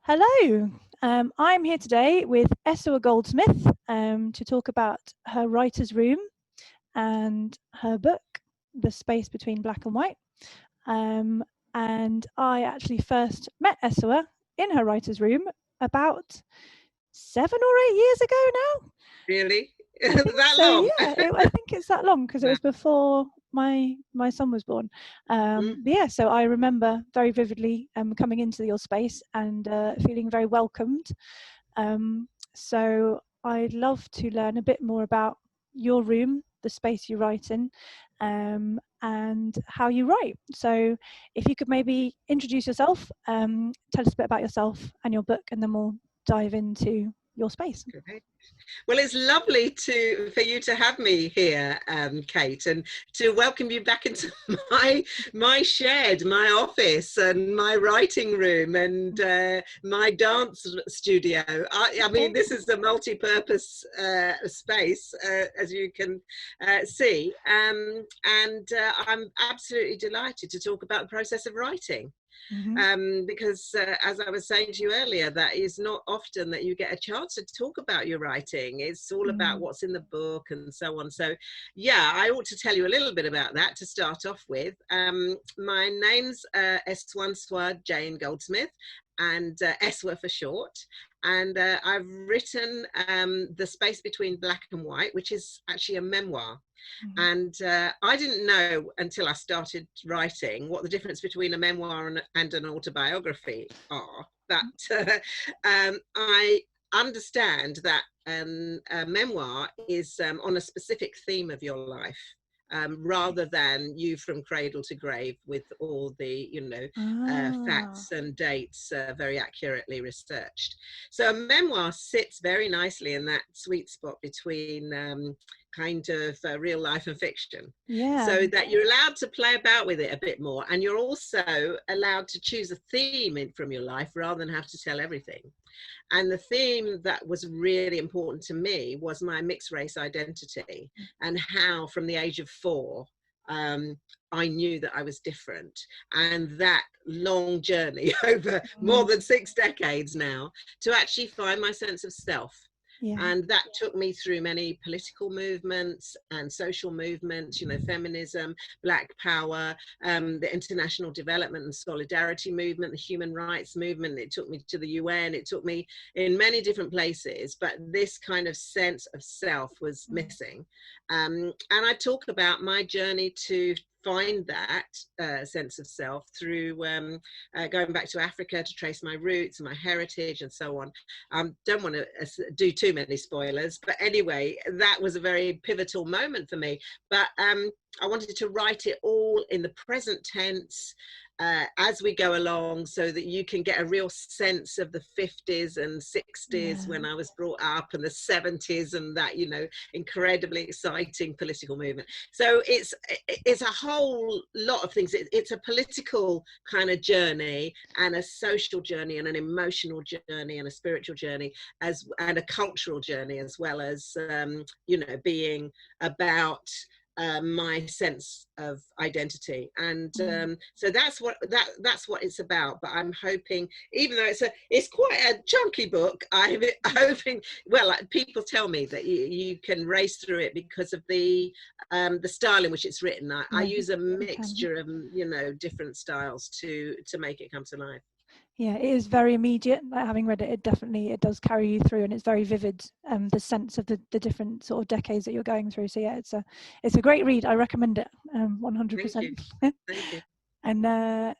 Hello, I'm here today with Esua Goldsmith to talk about her writer's room and her book, The Space Between Black and White. And I actually first met Esua in her writer's room about 7 or 8 years ago now. Really? That long? Yeah, I think it's that long because it was before my son was born. But yeah, so I remember very vividly coming into your space and feeling very welcomed. So I'd love to learn a bit more about your room, the space you write in, and how you write. So if you could maybe introduce yourself, tell us a bit about yourself and your book, and then we'll dive into your space. Great. Well, it's lovely for you to have me here, Kate, and to welcome you back into my shed, my office, and my writing room, and my dance studio. I mean, this is a multi-purpose space, as you can see, and I'm absolutely delighted to talk about the process of writing. Because as I was saying to you earlier, that is not often that you get a chance to talk about your writing. It's all about what's in the book and so on. So yeah, I ought to tell you a little bit about that to start off with. My name's Esuantsiwa Jane Goldsmith, and Esua for short. And I've written The Space Between Black and White, which is actually a memoir. And I didn't know until I started writing what the difference between a memoir and an autobiography are. But I understand that a memoir is on a specific theme of your life. Rather than you from cradle to grave with all the, facts and dates very accurately researched. So a memoir sits very nicely in that sweet spot between kind of real life and fiction. Yeah. So that you're allowed to play about with it a bit more, and you're also allowed to choose a theme from your life rather than have to tell everything. And the theme that was really important to me was my mixed race identity, and how from the age of 4, I knew that I was different. And that long journey over more than 6 decades now to actually find my sense of self. Yeah. And that took me through many political movements and social movements, feminism, Black power, the international development and solidarity movement, the human rights movement. It took me to the UN. It took me in many different places, but this kind of sense of self was missing. And I talk about my journey to find that sense of self through going back to Africa to trace my roots and my heritage and so on. Don't want to do too many spoilers, but anyway, that was a very pivotal moment for me. But I wanted to write it all in the present tense as we go along, so that you can get a real sense of the 50s and 60s when I was brought up, and the 70s, and that, incredibly exciting political movement. So it's a whole lot of things. It's a political kind of journey, and a social journey, and an emotional journey, and a spiritual journey, and a cultural journey, as well as being about my sense of identity. And so that's what it's about. But I'm hoping, even though it's quite a chunky book, I'm hoping, well, people tell me that you can race through it because of the style in which it's written. I use a mixture of different styles to make it come to life. Yeah, it is very immediate. Like, having read it, it does carry you through, and it's very vivid. The sense of the different sort of decades that you're going through. So yeah, it's a great read. I recommend it 100%. Thank you. And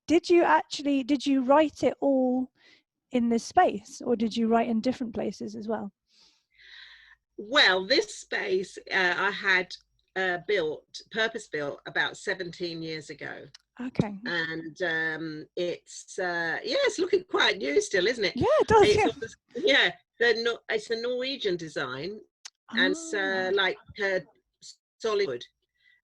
did you write it all in this space, or did you write in different places as well? Well, this space I had purpose built about 17 years ago. Okay. And it's looking quite new still, isn't it? Yeah, it does. It's a Norwegian design, and it's like solid wood,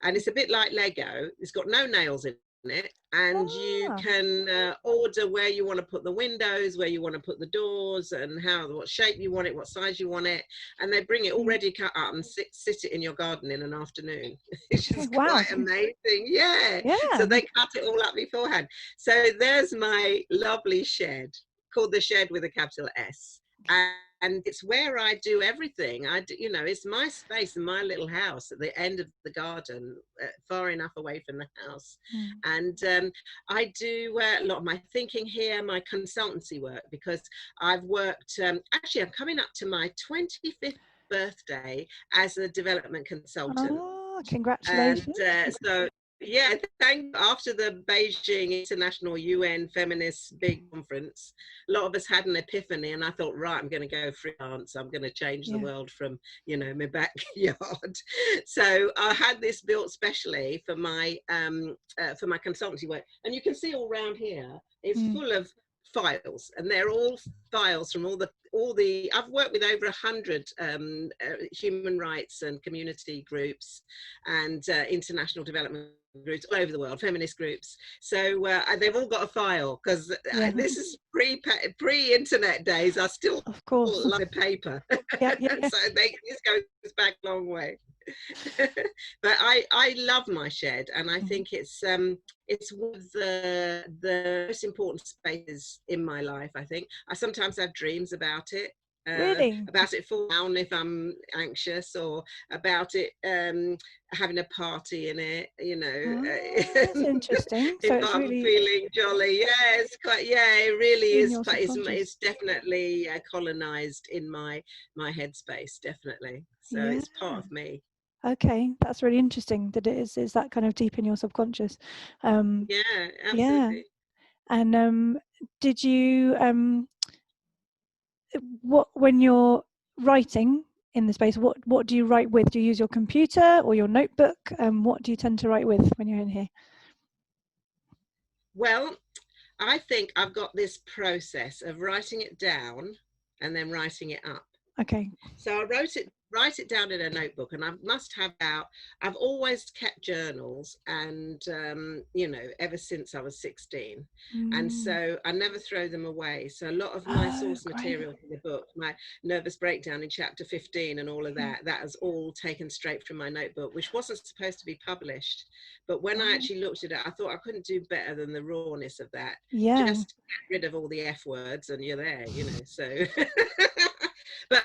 and it's a bit like Lego. It's got no nails in it, and you can order where you want to put the windows, where you want to put the doors, and what shape you want it, what size you want it, and they bring it already cut up and sit it in your garden in an afternoon. It's just quite amazing. Yeah. So they cut it all up beforehand. So there's my lovely shed. called The Shed with a capital S. And it's where I do everything. You know, it's my space in my little house at the end of the garden, far enough away from the house. And I do a lot of my thinking here, my consultancy work, because I've worked, actually I'm coming up to my 25th birthday as a development consultant. Oh, congratulations. And so, yeah, after the Beijing International UN Feminist Big Conference, a lot of us had an epiphany, and I thought, right, I'm going to go freelance. I'm going to change the world from, you know, my backyard. So I had this built specially for my consultancy work, and you can see all around here, it's full of files, and they're all files from all the I've worked with over 100 human rights and community groups and international development groups all over the world, feminist groups. So they've all got a file, because this is pre-internet days. I still, of course, like paper. So this goes back a long way. But I love my shed, and I think it's one of the most important spaces in my life. I think I sometimes have dreams about it. Really? About it falling down if I'm anxious, or about it having a party in it, you know. That's interesting. If So it's I'm really feeling jolly, it's quite, it really is. It's definitely colonized in my headspace, definitely. So it's part of me. Okay, that's really interesting that it's that kind of deep in your subconscious. Yeah, absolutely. Yeah. And did you when you're writing in the space, what do you write with? Do you use your computer or your notebook? What do you tend to write with when you're in here? Well, I think I've got this process of writing it down and then writing it up. Okay. So I write it down in a notebook, and I must have I've always kept journals, and you know, ever since I was 16, and so I never throw them away. So a lot of my source material for the book, my nervous breakdown in chapter 15 and all of that is all taken straight from my notebook, which wasn't supposed to be published. But when I actually looked at it, I thought I couldn't do better than the rawness of that. Just get rid of all the F words and you're there, you know. So but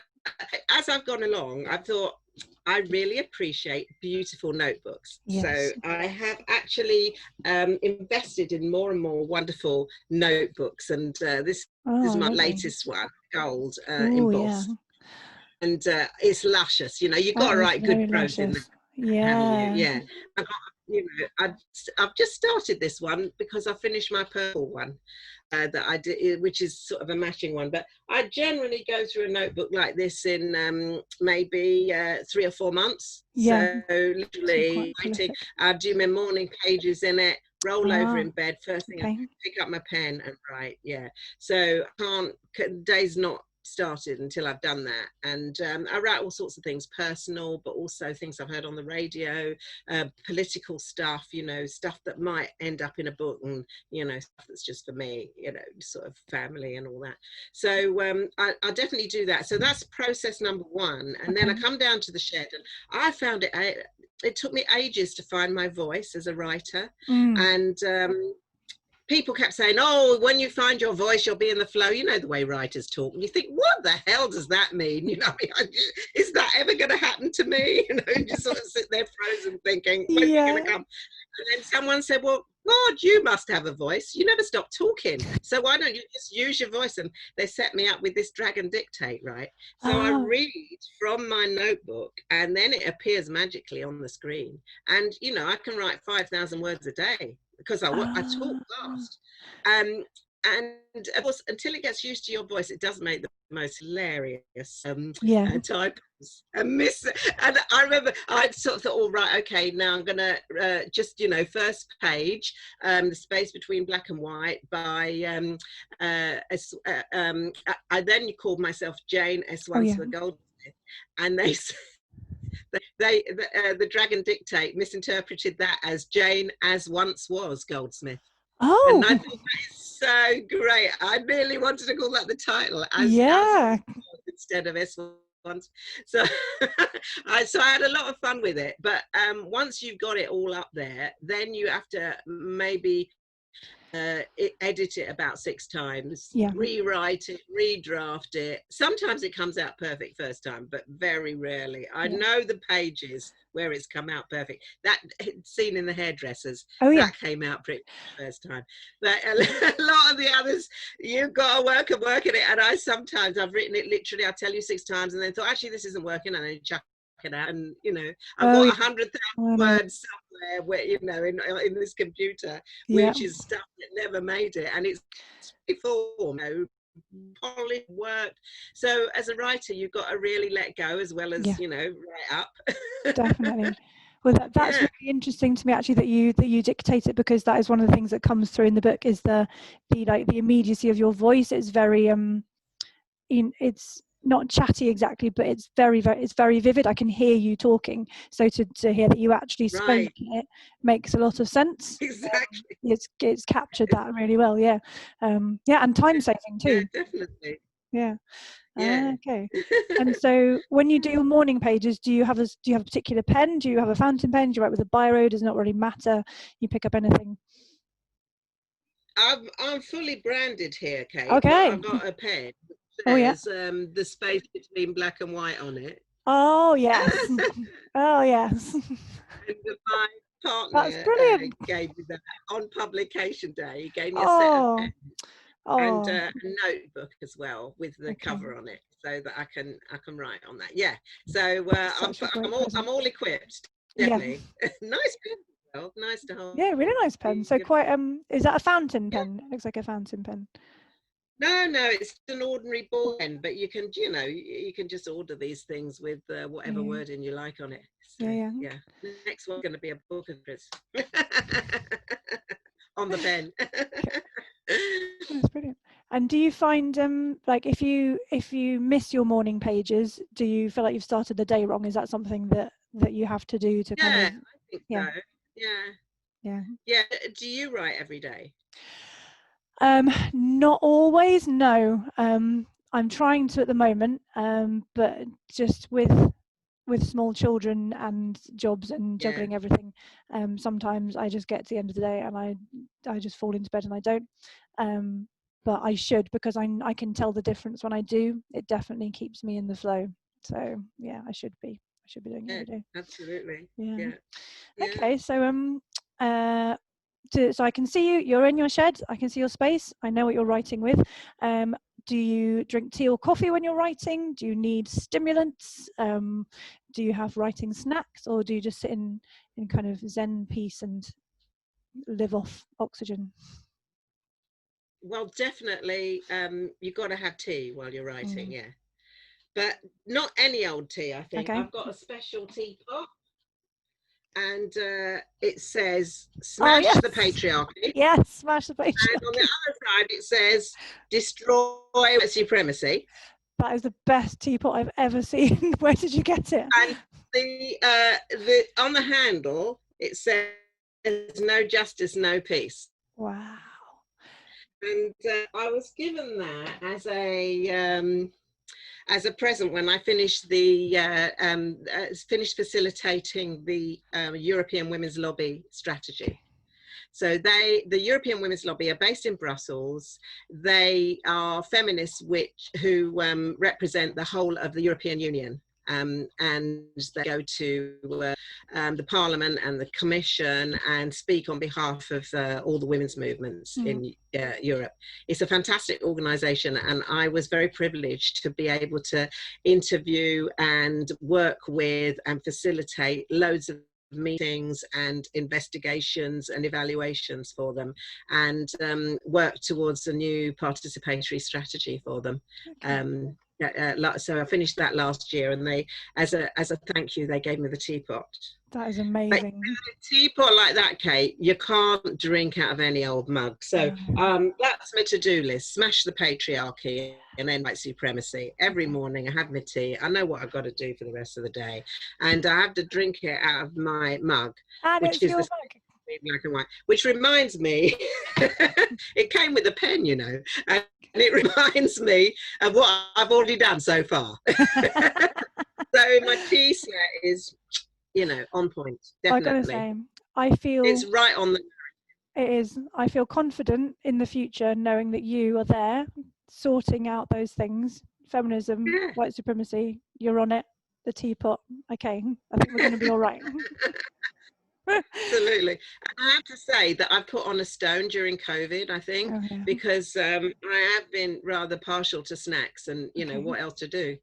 as I've gone along, I thought I really appreciate beautiful notebooks. So I have actually invested in more and more wonderful notebooks, and this is my latest one, gold embossed. And it's luscious, you know. You've got to write good prose in that. Yeah. I've just started this one because I finished my purple one that I did, which is sort of a matching one. But I generally go through a notebook like this in maybe 3 or 4 months. So literally writing, I do my morning pages in it, roll over in bed, first thing I pick up my pen and write. So day's not started until I've done that. And I write all sorts of things, personal, but also things I've heard on the radio, political stuff, you know, stuff that might end up in a book, and, you know, stuff that's just for me, you know, sort of family and all that. So I definitely do that. So that's process number one. And then I come down to the shed, and I found it took me ages to find my voice as a writer. And people kept saying, oh, when you find your voice, you'll be in the flow. You know the way writers talk. And you think, what the hell does that mean? You know, is that ever going to happen to me? You know, you just sort of sit there frozen thinking, when's it going to come? And then someone said, well, God, you must have a voice. You never stop talking. So why don't you just use your voice? And they set me up with this dragon dictate, right? So I read from my notebook, and then it appears magically on the screen. And, you know, I can write 5,000 words a day, because I talk fast. And of course, until it gets used to your voice, it does make the most hilarious typos. And I remember I sort of thought, all right, okay, now I'm gonna just, you know, first page, the space between black and white by I then called myself Jane Esuantsiwa Goldsmith, and they the dragon dictate misinterpreted that as Jane as once was Goldsmith. And I thought that is so great. I really wanted to call that the title, as instead of S once. So I had a lot of fun with it. But once you've got it all up there, then you have to maybe edit it about 6 times, Yeah. rewrite it, redraft it. Sometimes it comes out perfect first time, but very rarely. I know the pages where it's come out perfect. That scene in the hairdressers, that came out pretty first time. But a lot of the others, you've got to work and work at it. And I've written it literally, I tell you 6 times, and then thought, actually, this isn't working, and then chuck it out. And, you know, I've got 100,000 words somewhere where, you know, in this computer, which is stuff that never made it. And it's before, you know, polished, worked. So as a writer, you've got to really let go as well as, you know, write up. Definitely. Well, that's really interesting to me, actually, that you dictate it, because that is one of the things that comes through in the book, is the immediacy of your voice. It's very it's not chatty exactly, but it's very vivid. I can hear you talking, so to hear that you actually spoke it makes a lot of sense. Exactly. It's captured that really well. And time saving too. Definitely. Okay. And so when you do your morning pages, do you have a particular pen? Do you have a fountain pen? Do you write with a biro? Does not really matter, you pick up anything? I'm fully branded here, Kate. Okay. I've got a pen. There's the space between black and white on it. Oh yes. Oh yes. And my partner That's brilliant. gave me that on publication day. He gave me a set of pens and a notebook as well with the cover on it, so that I can write on that. So I'm all equipped. Definitely. Nice pen. Well, nice to hold. Yeah, really nice pen. So quite is that a fountain pen? It looks like a fountain pen. No, it's an ordinary ball pen, but you can, you know, you can just order these things with whatever wording you like on it. So, The next one's going to be a book of Chris on the pen. That's brilliant. And do you find like if you miss your morning pages, do you feel like you've started the day wrong? Is that something that you have to do to kind of? I think so. Yeah. Do you write every day? Not always, no. I'm trying to at the moment, but just with small children and jobs and juggling everything, sometimes I just get to the end of the day and I just fall into bed and I don't. But I should, because I can tell the difference when I do. It definitely keeps me in the flow. So I should be doing it every day. Absolutely. Okay, so so I can see you're in your shed, I can see your space, I know what you're writing with. Do you drink tea or coffee when you're writing? Do you need stimulants? Do you have writing snacks, or do you just sit in kind of zen peace and live off oxygen? Well, definitely you've got to have tea while you're writing, but not any old tea. I think I've got a special teapot, and it says smash the patriarchy. Yes, smash the patriarchy. And on the other side it says destroy white supremacy. That is the best teapot I've ever seen. Where did you get it? And the on the handle it says no justice, no peace. Wow. And I was given that as a present when I finished finished facilitating the European Women's Lobby strategy. So the European Women's Lobby are based in Brussels. They are feminists who represent the whole of the European Union. And they go to the Parliament and the Commission and speak on behalf of all the women's movements in Europe. It's a fantastic organisation, and I was very privileged to be able to interview and work with and facilitate loads of meetings and investigations and evaluations for them, and work towards a new participatory strategy for them. So I finished that last year, and they, as a thank you, they gave me the teapot. That is amazing. But a teapot like that, Kate, you can't drink out of any old mug. So that's my to-do list: smash the patriarchy and end white supremacy. Every morning I have my tea. I know what I've got to do for the rest of the day, and I have to drink it out of my mug, which is the black and white. Which reminds me, it came with a pen, you know. And it reminds me of what I've already done so far. So my tea set is, you know, on point. Definitely. I gotta say, I feel it's right on the. it is. I feel confident in the future knowing that you are there sorting out those things. Feminism, Yeah. white supremacy, you're on it. The teapot. Okay, I think we're going to be all right. Absolutely. And I have to say that I put on a stone during COVID, I think, Oh, yeah. because I have been rather partial to snacks and, you know, Okay. what else to do.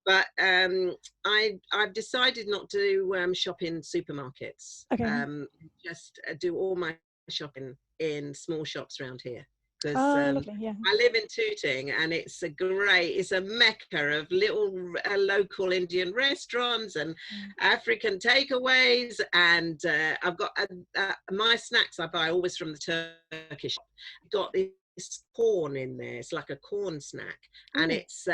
But I've decided not to shop in supermarkets. Okay. Just do all my shopping in small shops around here, because Oh, lovely. Yeah. I live in Tooting, and it's a mecca of little local Indian restaurants and African takeaways. And I've got my snacks I buy always from the Turkish shop. Got this corn in there. It's like a corn snack, and Ooh. it's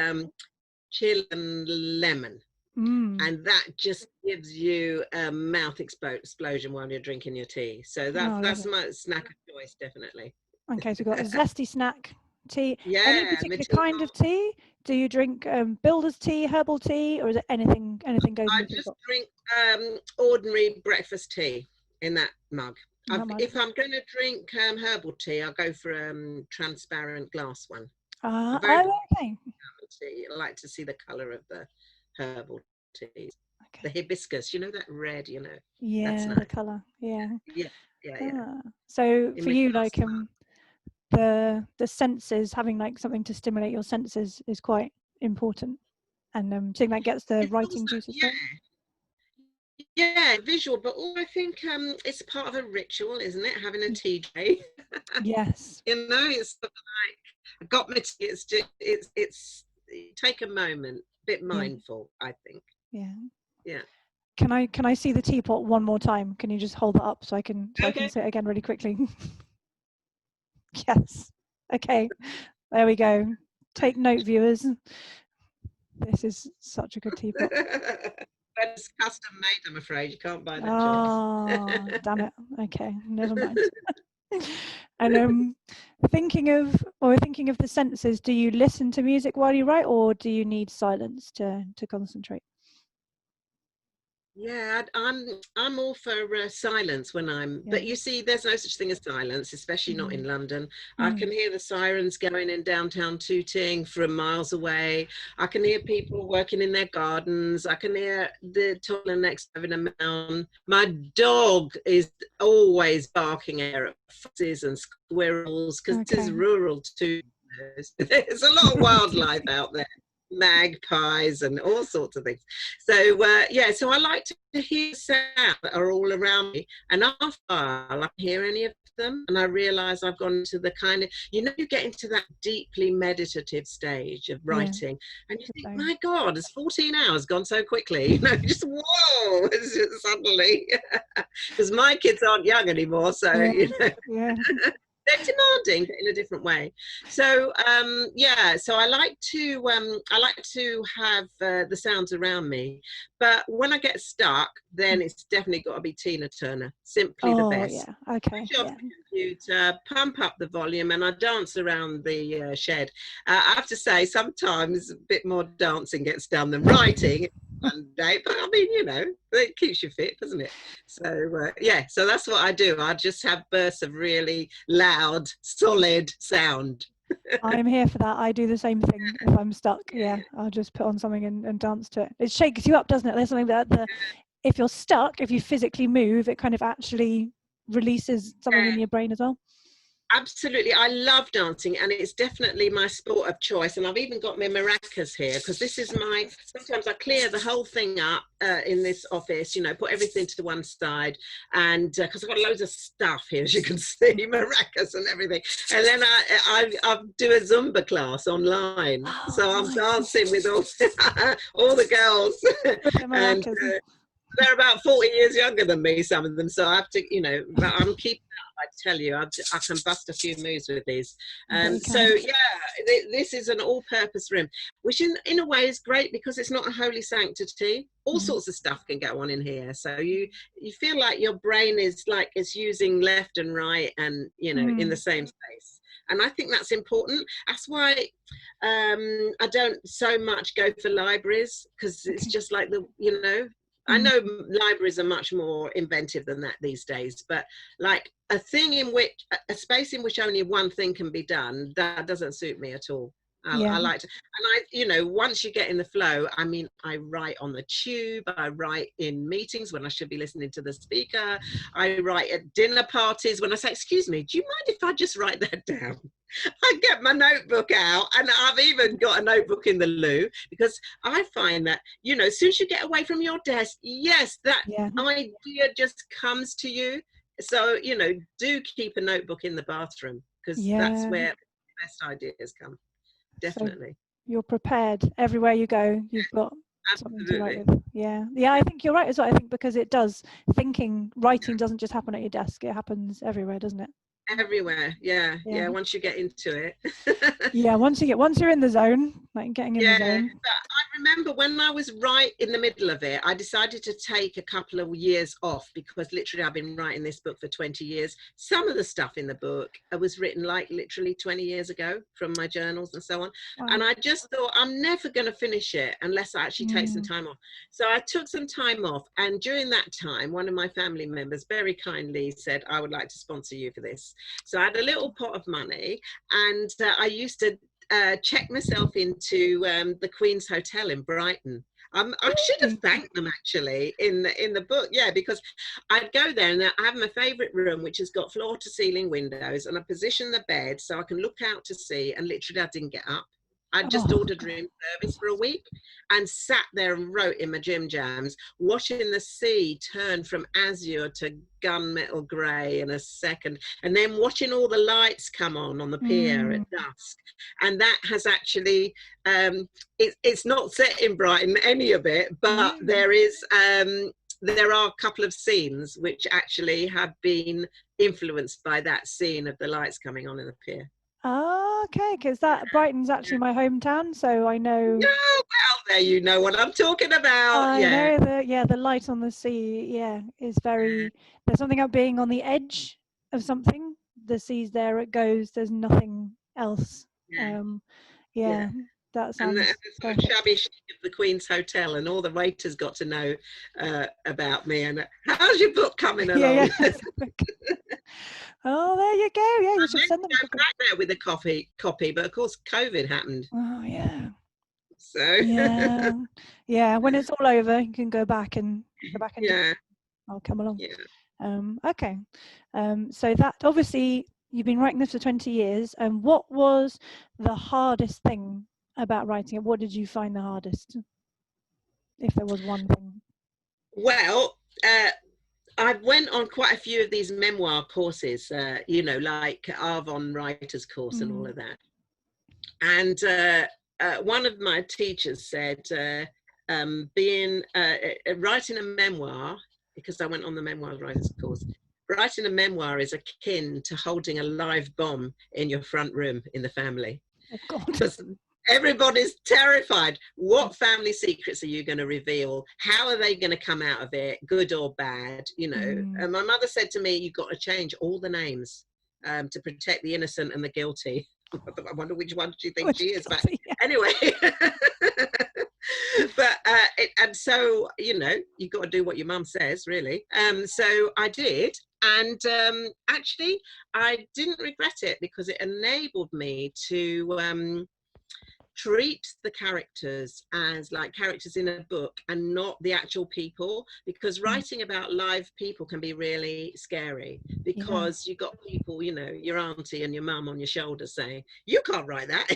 chill and lemon. And that just gives you a mouth explosion while you're drinking your tea. So that's my snack of choice, definitely. Okay, so we've got a zesty snack, tea. Yeah, Any particular kind of tea? Do you drink builder's tea, herbal tea, or is it anything goes in I the just teapot? drink ordinary breakfast tea in that mug. If I'm going to drink herbal tea, I'll go for a transparent glass one. Okay. Tea. I like to see the colour of the herbal teas. Okay. The hibiscus, you know, that red, you know. Yeah, that's nice. the colour. Yeah. Yeah. So for you, like the senses, having like something to stimulate your senses is quite important, and something that gets the writing juices going. Yeah, visual, but I think it's part of a ritual, isn't it? Having a tea day. Yes. You know, it's like I got my tea. It's just it's take a moment, a bit mindful. I think. Yeah. Can I see the teapot one more time? Can you just hold that up so I can say it again really quickly? Yes. Okay. There we go. Take note, viewers. This is such a good teapot. But it's custom made, I'm afraid. You can't buy that choice. Damn it. Okay, never mind. And thinking of the senses, do you listen to music while you write, or do you need silence to concentrate? Yeah, I'm all for silence when I'm. But you see, there's no such thing as silence, especially not in London. I can hear the sirens going in downtown Tooting from miles away. I can hear people working in their gardens. I can hear the toddler next having a mound. My dog is always barking at foxes and squirrels because this is rural too. There's a lot of wildlife out there. Magpies and all sorts of things. So so I like to hear sounds that are all around me, and after a while I can hear any of them, and I realize I've gone to the kind of, you get into that deeply meditative stage of writing, and you think, my God, it's 14 hours gone so quickly, just whoa, it's just suddenly, because my kids aren't young anymore, so they're demanding in a different way. So so I like to have the sounds around me, but when I get stuck, then it's definitely got to be Tina Turner, simply the best. Okay. Switch off the computer, pump up the volume, and I dance around the shed. I have to say, sometimes a bit more dancing gets done than writing one day, but I mean, it keeps you fit, doesn't it? So so that's what I do. I just have bursts of really loud, solid sound. I'm here for that. I do the same thing if I'm stuck. I'll just put on something and dance to it. It shakes you up, doesn't it? There's something that if you're stuck, if you physically move, it kind of actually releases something in your brain as well. Absolutely. I love dancing, and it's definitely my sport of choice. And I've even got my maracas here, because this is sometimes I clear the whole thing up in this office, put everything to one side, and because I've got loads of stuff here, as you can see, maracas and everything. And then I do a Zumba class online. So I'm dancing with all the girls. And they're about 40 years younger than me, some of them. So I have to, but I'm keeping up, I tell you. I can bust a few moves with these. This is an all-purpose room, which in a way is great, because it's not a holy sanctity. All sorts of stuff can go on in here. So you feel like your brain is like it's using left and right and, in the same space. And I think that's important. That's why I don't so much go for libraries, because it's just like I know libraries are much more inventive than that these days, but like a space in which only one thing can be done, that doesn't suit me at all. I like to, and once you get in the flow, I mean, I write on the tube, I write in meetings when I should be listening to the speaker, I write at dinner parties when I say, excuse me, do you mind if I just write that down? I get my notebook out, and I've even got a notebook in the loo, because I find that, as soon as you get away from your desk, yes, that idea just comes to you. So, do keep a notebook in the bathroom, because that's where the best ideas come. Definitely. So you're prepared everywhere you go. You've got something to write with. Yeah, I think you're right as well. I think because writing doesn't just happen at your desk. It happens everywhere, doesn't it? Everywhere. Yeah. Once you get into it. Once you're in the zone, like getting in the zone. But I remember when I was right in the middle of it, I decided to take a couple of years off, because literally I've been writing this book for 20 years. Some of the stuff in the book was written like literally 20 years ago from my journals and so on. Wow. And I just thought, I'm never going to finish it unless I actually take some time off. So I took some time off, and during that time, one of my family members very kindly said, I would like to sponsor you for this. So I had a little pot of money, and I used to check myself into the Queen's Hotel in Brighton. I should have thanked them actually in the book, because I'd go there and I have my favourite room, which has got floor to ceiling windows, and I position the bed so I can look out to sea, and literally I didn't get up. I just ordered room service for a week and sat there and wrote in my gym jams, watching the sea turn from azure to gunmetal grey in a second, and then watching all the lights come on the pier at dusk. And that has actually, it's not set in Brighton, any of it, but there are a couple of scenes which actually have been influenced by that scene of the lights coming on in the pier. Oh, okay, because Brighton's actually my hometown, so I know. Oh, well, there you know what I'm talking about. I know the light on the sea, is very. There's something about being on the edge of something. The sea's there, it goes. There's nothing else. That sounds. And the shabby chic of the Queen's Hotel, and all the waiters got to know about me. And how's your book coming along? Oh, there you go. Yeah, you should send them a back there with a copy, but of course COVID happened. Oh yeah. So when it's all over, you can go back and I'll come along. Okay. So that obviously you've been writing this for 20 years. And what was the hardest thing about writing it? What did you find the hardest, if there was one thing? Well, I went on quite a few of these memoir courses, like Arvon Writer's course and all of that. And one of my teachers said, writing a memoir, because I went on the memoir writer's course, writing a memoir is akin to holding a live bomb in your front room in the family. Oh, God. Because everybody's terrified. What family secrets are you going to reveal? How are they going to come out of it, good or bad? And my mother said to me, you've got to change all the names to protect the innocent and the guilty. I wonder which one do you think she is, but anyway. But and so you've got to do what your mum says, really. So I did, and actually I didn't regret it, because it enabled me to treat the characters as like characters in a book and not the actual people, because writing about live people can be really scary, because you've got people, your auntie and your mum on your shoulder saying, you can't write that,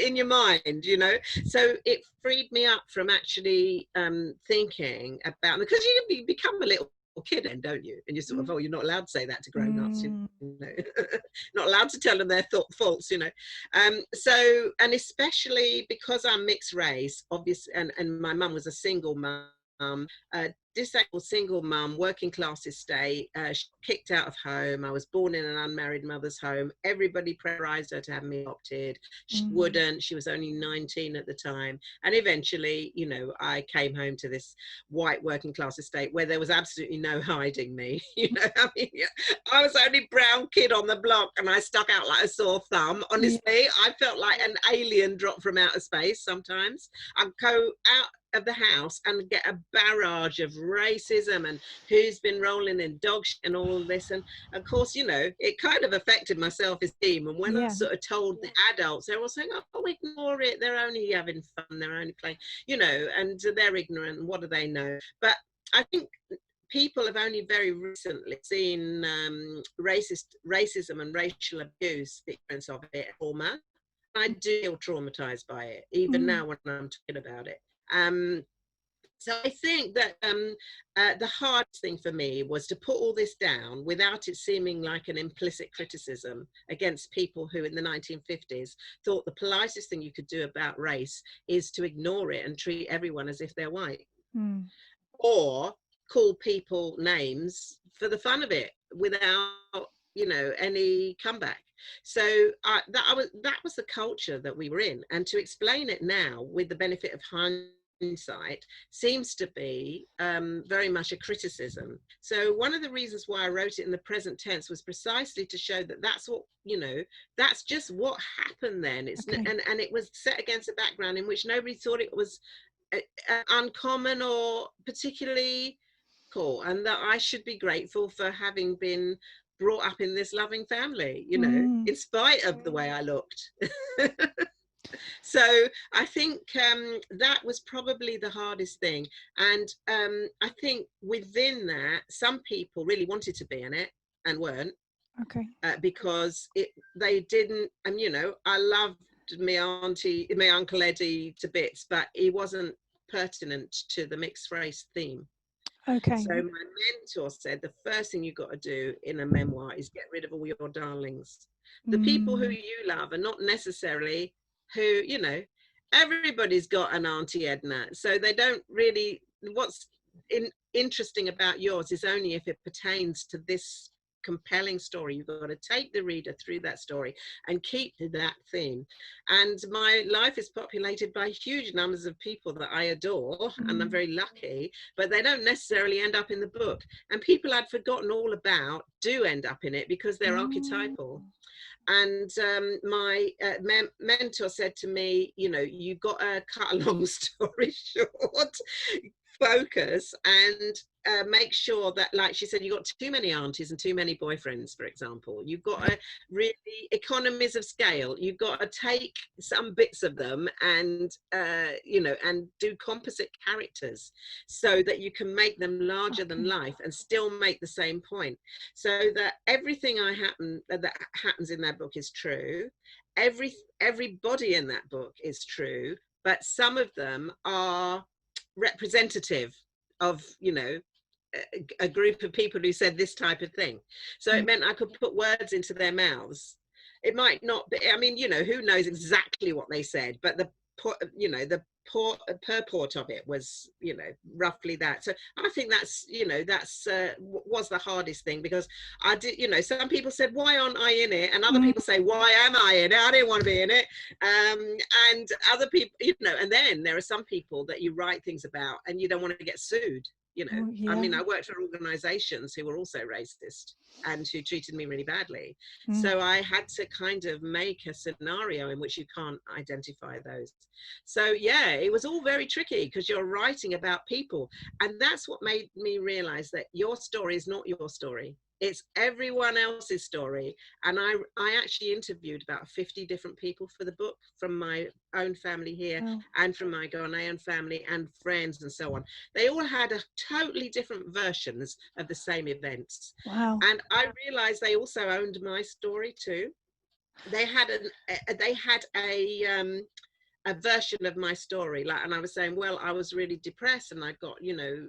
in your mind, so it freed me up from actually thinking about, because you become a little kid then, don't you? And you're sort of, you're not allowed to say that to grown-ups, not allowed to tell them their faults, so, and especially because I'm mixed race, obviously, and my mum was a single mum, disabled single mum, working class estate, kicked out of home. I was born in an unmarried mother's home. Everybody pressurized her to have me adopted. She wouldn't. She was only 19 at the time. And eventually, I came home to this white working class estate where there was absolutely no hiding me. I was the only brown kid on the block, and I stuck out like a sore thumb. Honestly, I felt like an alien dropped from outer space sometimes. I'd go out of the house and get a barrage of racism and who's been rolling in dog shit and all of this. And of course, you know, it kind of affected my self-esteem. And when I Yeah. sort of told the adults, they were all saying, oh, ignore it, they're only having fun, they're only playing, you know, and they're ignorant, and what do they know? But I think people have only very recently seen racism and racial abuse, the experience of it, trauma. I do feel traumatized by it, even now when I'm talking about it. So I think that the hardest thing for me was to put all this down without it seeming like an implicit criticism against people who in the 1950s thought the politest thing you could do about race is to ignore it and treat everyone as if they're white. Or call people names for the fun of it without, you know, any comeback. So that was the culture that we were in. And to explain it now with the benefit of hindsight seems to be very much a criticism. So one of the reasons why I wrote it in the present tense was precisely to show that that's what, you know, that's just what happened then. It's and it was set against a background in which nobody thought it was uncommon or particularly cool, and that I should be grateful for having been brought up in this loving family, you know, in spite of the way I looked. So I think that was probably the hardest thing. And I think within that, some people really wanted to be in it and weren't. Because they didn't, and you know, I loved my Uncle Eddie to bits, but he wasn't pertinent to the mixed race theme. So my mentor said the first thing you've got to do in a memoir is get rid of all your darlings. The people who you love are not necessarily who, you know, everybody's got an Auntie Edna. So they don't really, what's interesting about yours is only if it pertains to this compelling story. You've got to take the reader through that story and keep that theme. And my life is populated by huge numbers of people that I adore, and I'm very lucky, but they don't necessarily end up in the book. And people I'd forgotten all about do end up in it because they're archetypal. And my mentor said to me, you know, you've got to cut a long story short, focus and make sure that, like she said, you've got too many aunties and too many boyfriends, for example. You've got to really, economies of scale, you've got to take some bits of them and, you know, and do composite characters so that you can make them larger than life and still make the same point. So that everything that happens in that book is true. Everybody in that book is true, but some of them are representative of, you know, a group of people who said this type of thing. So it meant I could put words into their mouths. It might not be, I mean, you know, who knows exactly what they said, but the purport of it was, you know, roughly that. So I think that's, you know, that's was the hardest thing, because I did, you know, some people said, why aren't I in it? And other people say, why am I in it? I didn't want to be in it. And other people, you know, and then there are some people that you write things about and you don't want to get sued. You know, I mean, I worked for organizations who were also racist and who treated me really badly. So I had to kind of make a scenario in which you can't identify those. So yeah, it was all very tricky because you're writing about people. And that's what made me realize that your story is not your story. It's everyone else's story. And I actually interviewed about 50 different people for the book, from my own family here and from my Ghanaian family and friends and so on. They all had a totally different versions of the same events. And I realized they also owned my story too. They had a version of my story, like, and I was saying, well, I was really depressed and I got, you know,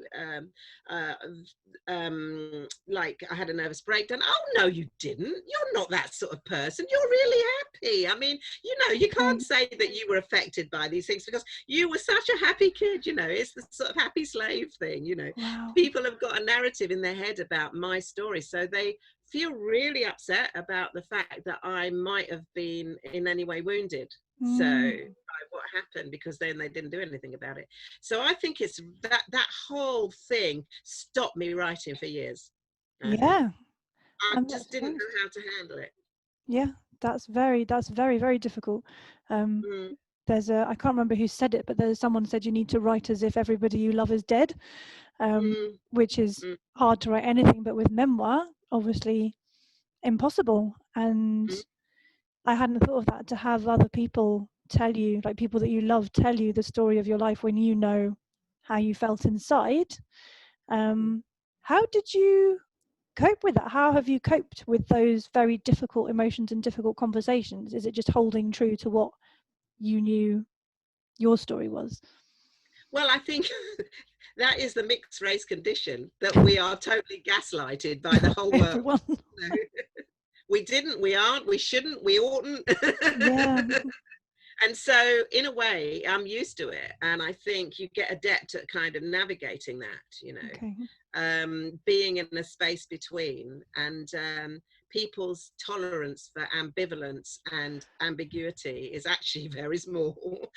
like I had a nervous breakdown. Oh no, you didn't. You're not that sort of person. You're really happy. I mean, you know, you can't say that you were affected by these things because you were such a happy kid. You know, it's the sort of happy slave thing. You know, people have got a narrative in their head about my story, so they feel really upset about the fact that I might have been in any way wounded. So by what happened, because then they didn't do anything about it. So I think it's that whole thing stopped me writing for years. I just didn't know how to handle it. Yeah, that's very, very difficult. there's a, I can't remember who said it, but there's someone said you need to write as if everybody you love is dead, which is hard to write anything, but with memoir, obviously impossible. And I hadn't thought of that, to have other people tell you, like people that you love, tell you the story of your life when you know how you felt inside. How did you cope with that? How have you coped with those very difficult emotions and difficult conversations? Is it just holding true to what you knew your story was? Well, I think that is the mixed race condition, that we are totally gaslighted by the whole world. Everyone. You know? We didn't, we aren't, we shouldn't, we oughtn't. Yeah. And so in a way, I'm used to it. And I think you get adept at kind of navigating that, you know, Okay. being in a space between, and people's tolerance for ambivalence and ambiguity is actually very small.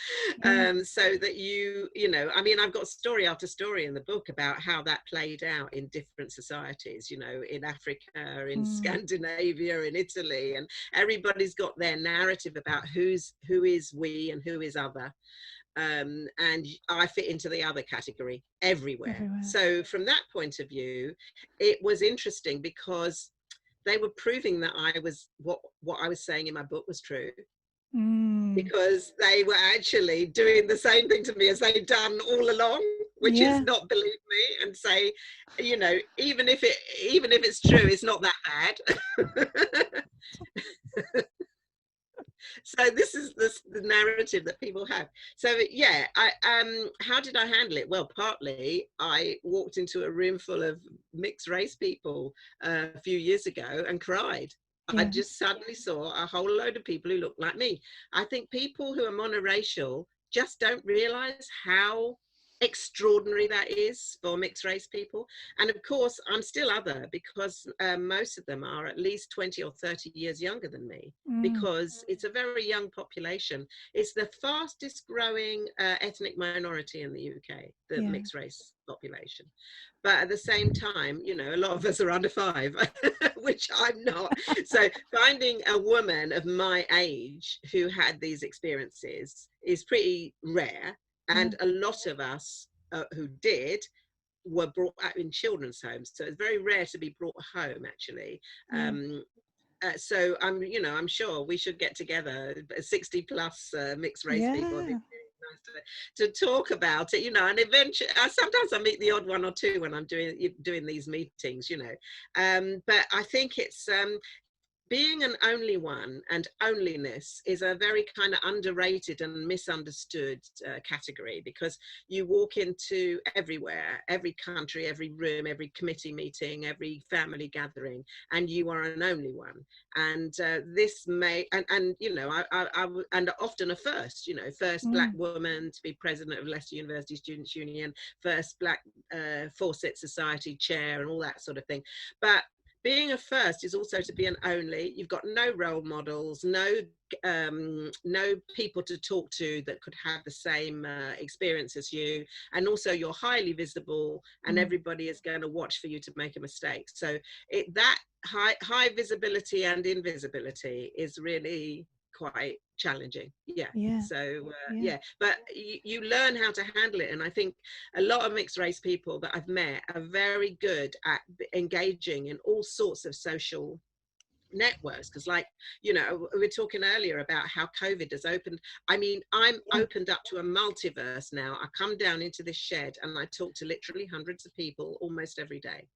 So that you know, I mean, I've got story after story in the book about how that played out in different societies, you know, in Africa, in Scandinavia, in Italy, and everybody's got their narrative about who is we and who is other. And I fit into the other category everywhere. So from that point of view, it was interesting because they were proving that I was what I was saying in my book was true, because they were actually doing the same thing to me as they'd done all along, which is not believe me and say, you know, even if it's true, it's not that bad. So this is the narrative that people have. So yeah, how did I handle it? Well, partly I walked into a room full of mixed race people a few years ago and cried. I just suddenly saw a whole load of people who looked like me. I think people who are monoracial just don't realize how extraordinary that is for mixed race people. And of course, I'm still other, because most of them are at least 20 or 30 years younger than me, because it's a very young population. It's the fastest growing ethnic minority in the UK, the mixed race population. But at the same time, you know, a lot of us are under 5, which I'm not. So finding a woman of my age who had these experiences is pretty rare. And a lot of us who did were brought up in children's homes. So it's very rare to be brought home, actually. So I'm sure we should get together, 60 plus mixed race people. It'd be nice to talk about it, you know, and eventually sometimes I meet the odd one or two when I'm doing these meetings, you know. But I think it's being an only one, and onlyness is a very kind of underrated and misunderstood category, because you walk into everywhere, every country, every room, every committee meeting, every family gathering, and you are an only one. And this may, and you know, I and often a first, you know, first black woman to be president of Leicester University Students' Union, first black Fawcett Society chair, and all that sort of thing. But being a first is also to be an only. You've got no role models, no people to talk to that could have the same experience as you, and also you're highly visible, and everybody is going to watch for you to make a mistake. So that high visibility and invisibility is really quite challenging. So but you learn how to handle it. And I think a lot of mixed race people that I've met are very good at engaging in all sorts of social networks, because, like, you know, we were talking earlier about how COVID has opened. I mean, I'm opened up to a multiverse now. I come down into this shed and I talk to literally hundreds of people almost every day.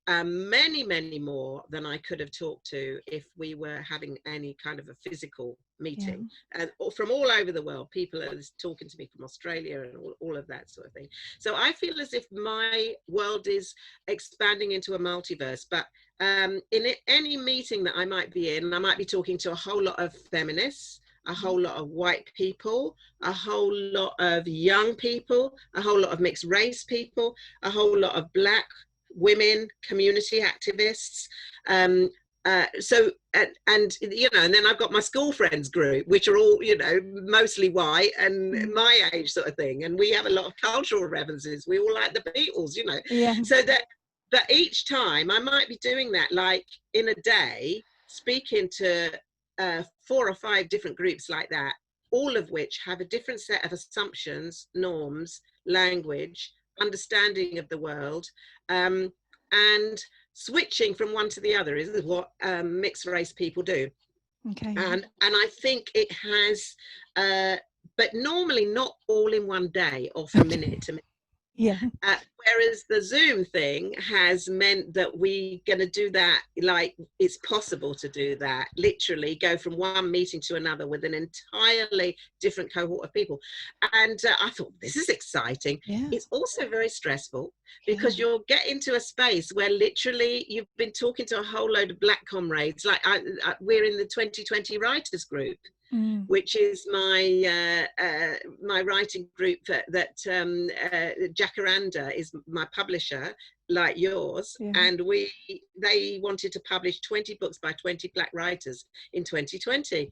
Many more than I could have talked to if we were having any kind of a physical meeting. And from all over the world, people are talking to me from Australia and all of that sort of thing. So I feel as if my world is expanding into a multiverse. But in any meeting that I might be in, I might be talking to a whole lot of feminists, a whole lot of white people, a whole lot of young people, a whole lot of mixed race people, a whole lot of black women, community activists. So you know, and then I've got my school friends group, which are all, you know, mostly white and my age sort of thing. And we have a lot of cultural references. We all like the Beatles, you know. So that, but each time I might be doing that, like in a day, speaking to 4 or 5 different groups like that, all of which have a different set of assumptions, norms, language, understanding of the world, and switching from one to the other is what mixed race people do. Okay. And I think it has, but normally not all in one day or from minute to minute. Yeah. Whereas the Zoom thing has meant that we're going to do that, like it's possible to do that, literally go from one meeting to another with an entirely different cohort of people. And I thought, this is exciting. Yeah. It's also very stressful because you'll get into a space where literally you've been talking to a whole load of Black comrades. Like we're in the 2020 writers group. Which is my my writing group that Jacaranda is my publisher, like yours, and they wanted to publish 20 books by 20 Black writers in 2020.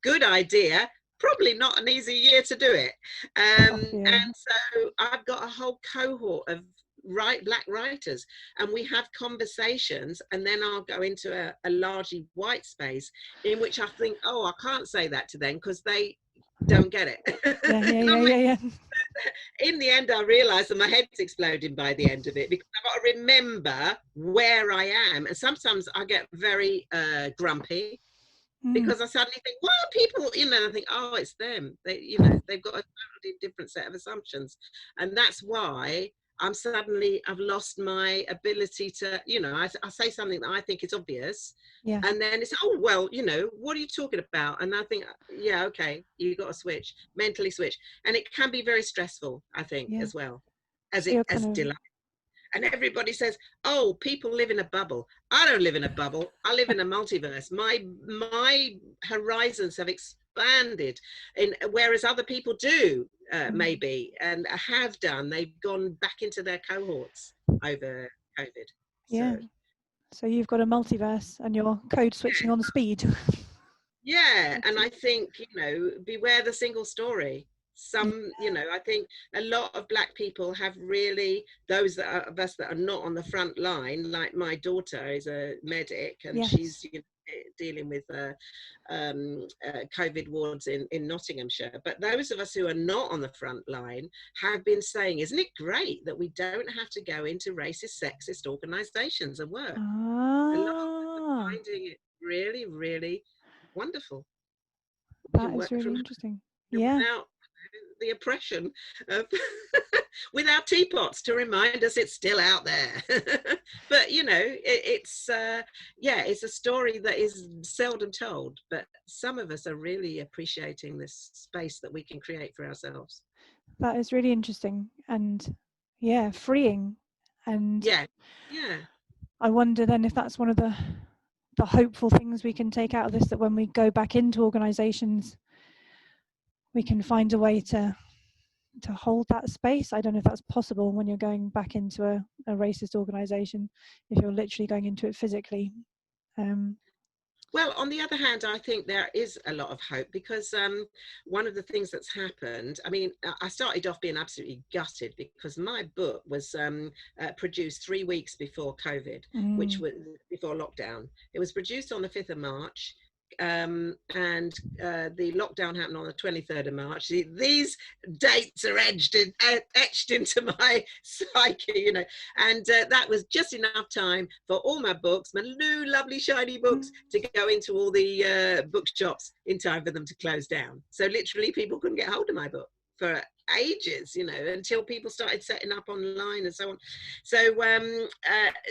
Good idea. Probably not an easy year to do it. And so I've got a whole cohort of Black writers, and we have conversations, and then I'll go into a largely white space in which I think, oh, I can't say that to them because they don't get it. Yeah. In the end, I realized that my head's exploding by the end of it, because I've got to remember where I am, and sometimes I get very grumpy because I suddenly think, well, people, I think, oh, it's them. They, they've got a totally different set of assumptions, and that's why I've lost my ability to, I say something that I think is obvious, and then it's, oh, well, what are you talking about? And I think, yeah, okay, you got to mentally switch, and it can be very stressful, I think, as well as delight. And everybody says, oh, people live in a bubble. I don't live in a bubble. I live in a multiverse. My horizons have expanded, whereas other people do, maybe, and have done. They've gone back into their cohorts over COVID. Yeah. So you've got a multiverse and you're code switching on speed. Yeah. And I think, beware the single story. I think a lot of Black people have really, those of us that are not on the front line, like my daughter is a medic, and she's dealing with COVID wards in Nottinghamshire. But those of us who are not on the front line have been saying, isn't it great that we don't have to go into racist, sexist organisations and work? A lot of us are finding it really, really wonderful. That is really interesting. Yeah. Without the oppression of without teapots to remind us it's still out there. But it's a story that is seldom told, but some of us are really appreciating this space that we can create for ourselves. That is really interesting and freeing. And I wonder then if that's one of the hopeful things we can take out of this, that when we go back into organizations, we can find a way to hold that space. I don't know if that's possible when you're going back into a racist organization, if you're literally going into it physically. Well, on the other hand, I think there is a lot of hope, because one of the things that's happened, I mean, I started off being absolutely gutted because my book was produced 3 weeks before COVID, which was before lockdown. It was produced on the 5th of March. And the lockdown happened on the 23rd of March. These dates are etched into my psyche, and that was just enough time for all my books, my new lovely shiny books, to go into all the bookshops in time for them to close down. So literally people couldn't get hold of my book for ages, until people started setting up online and so on. So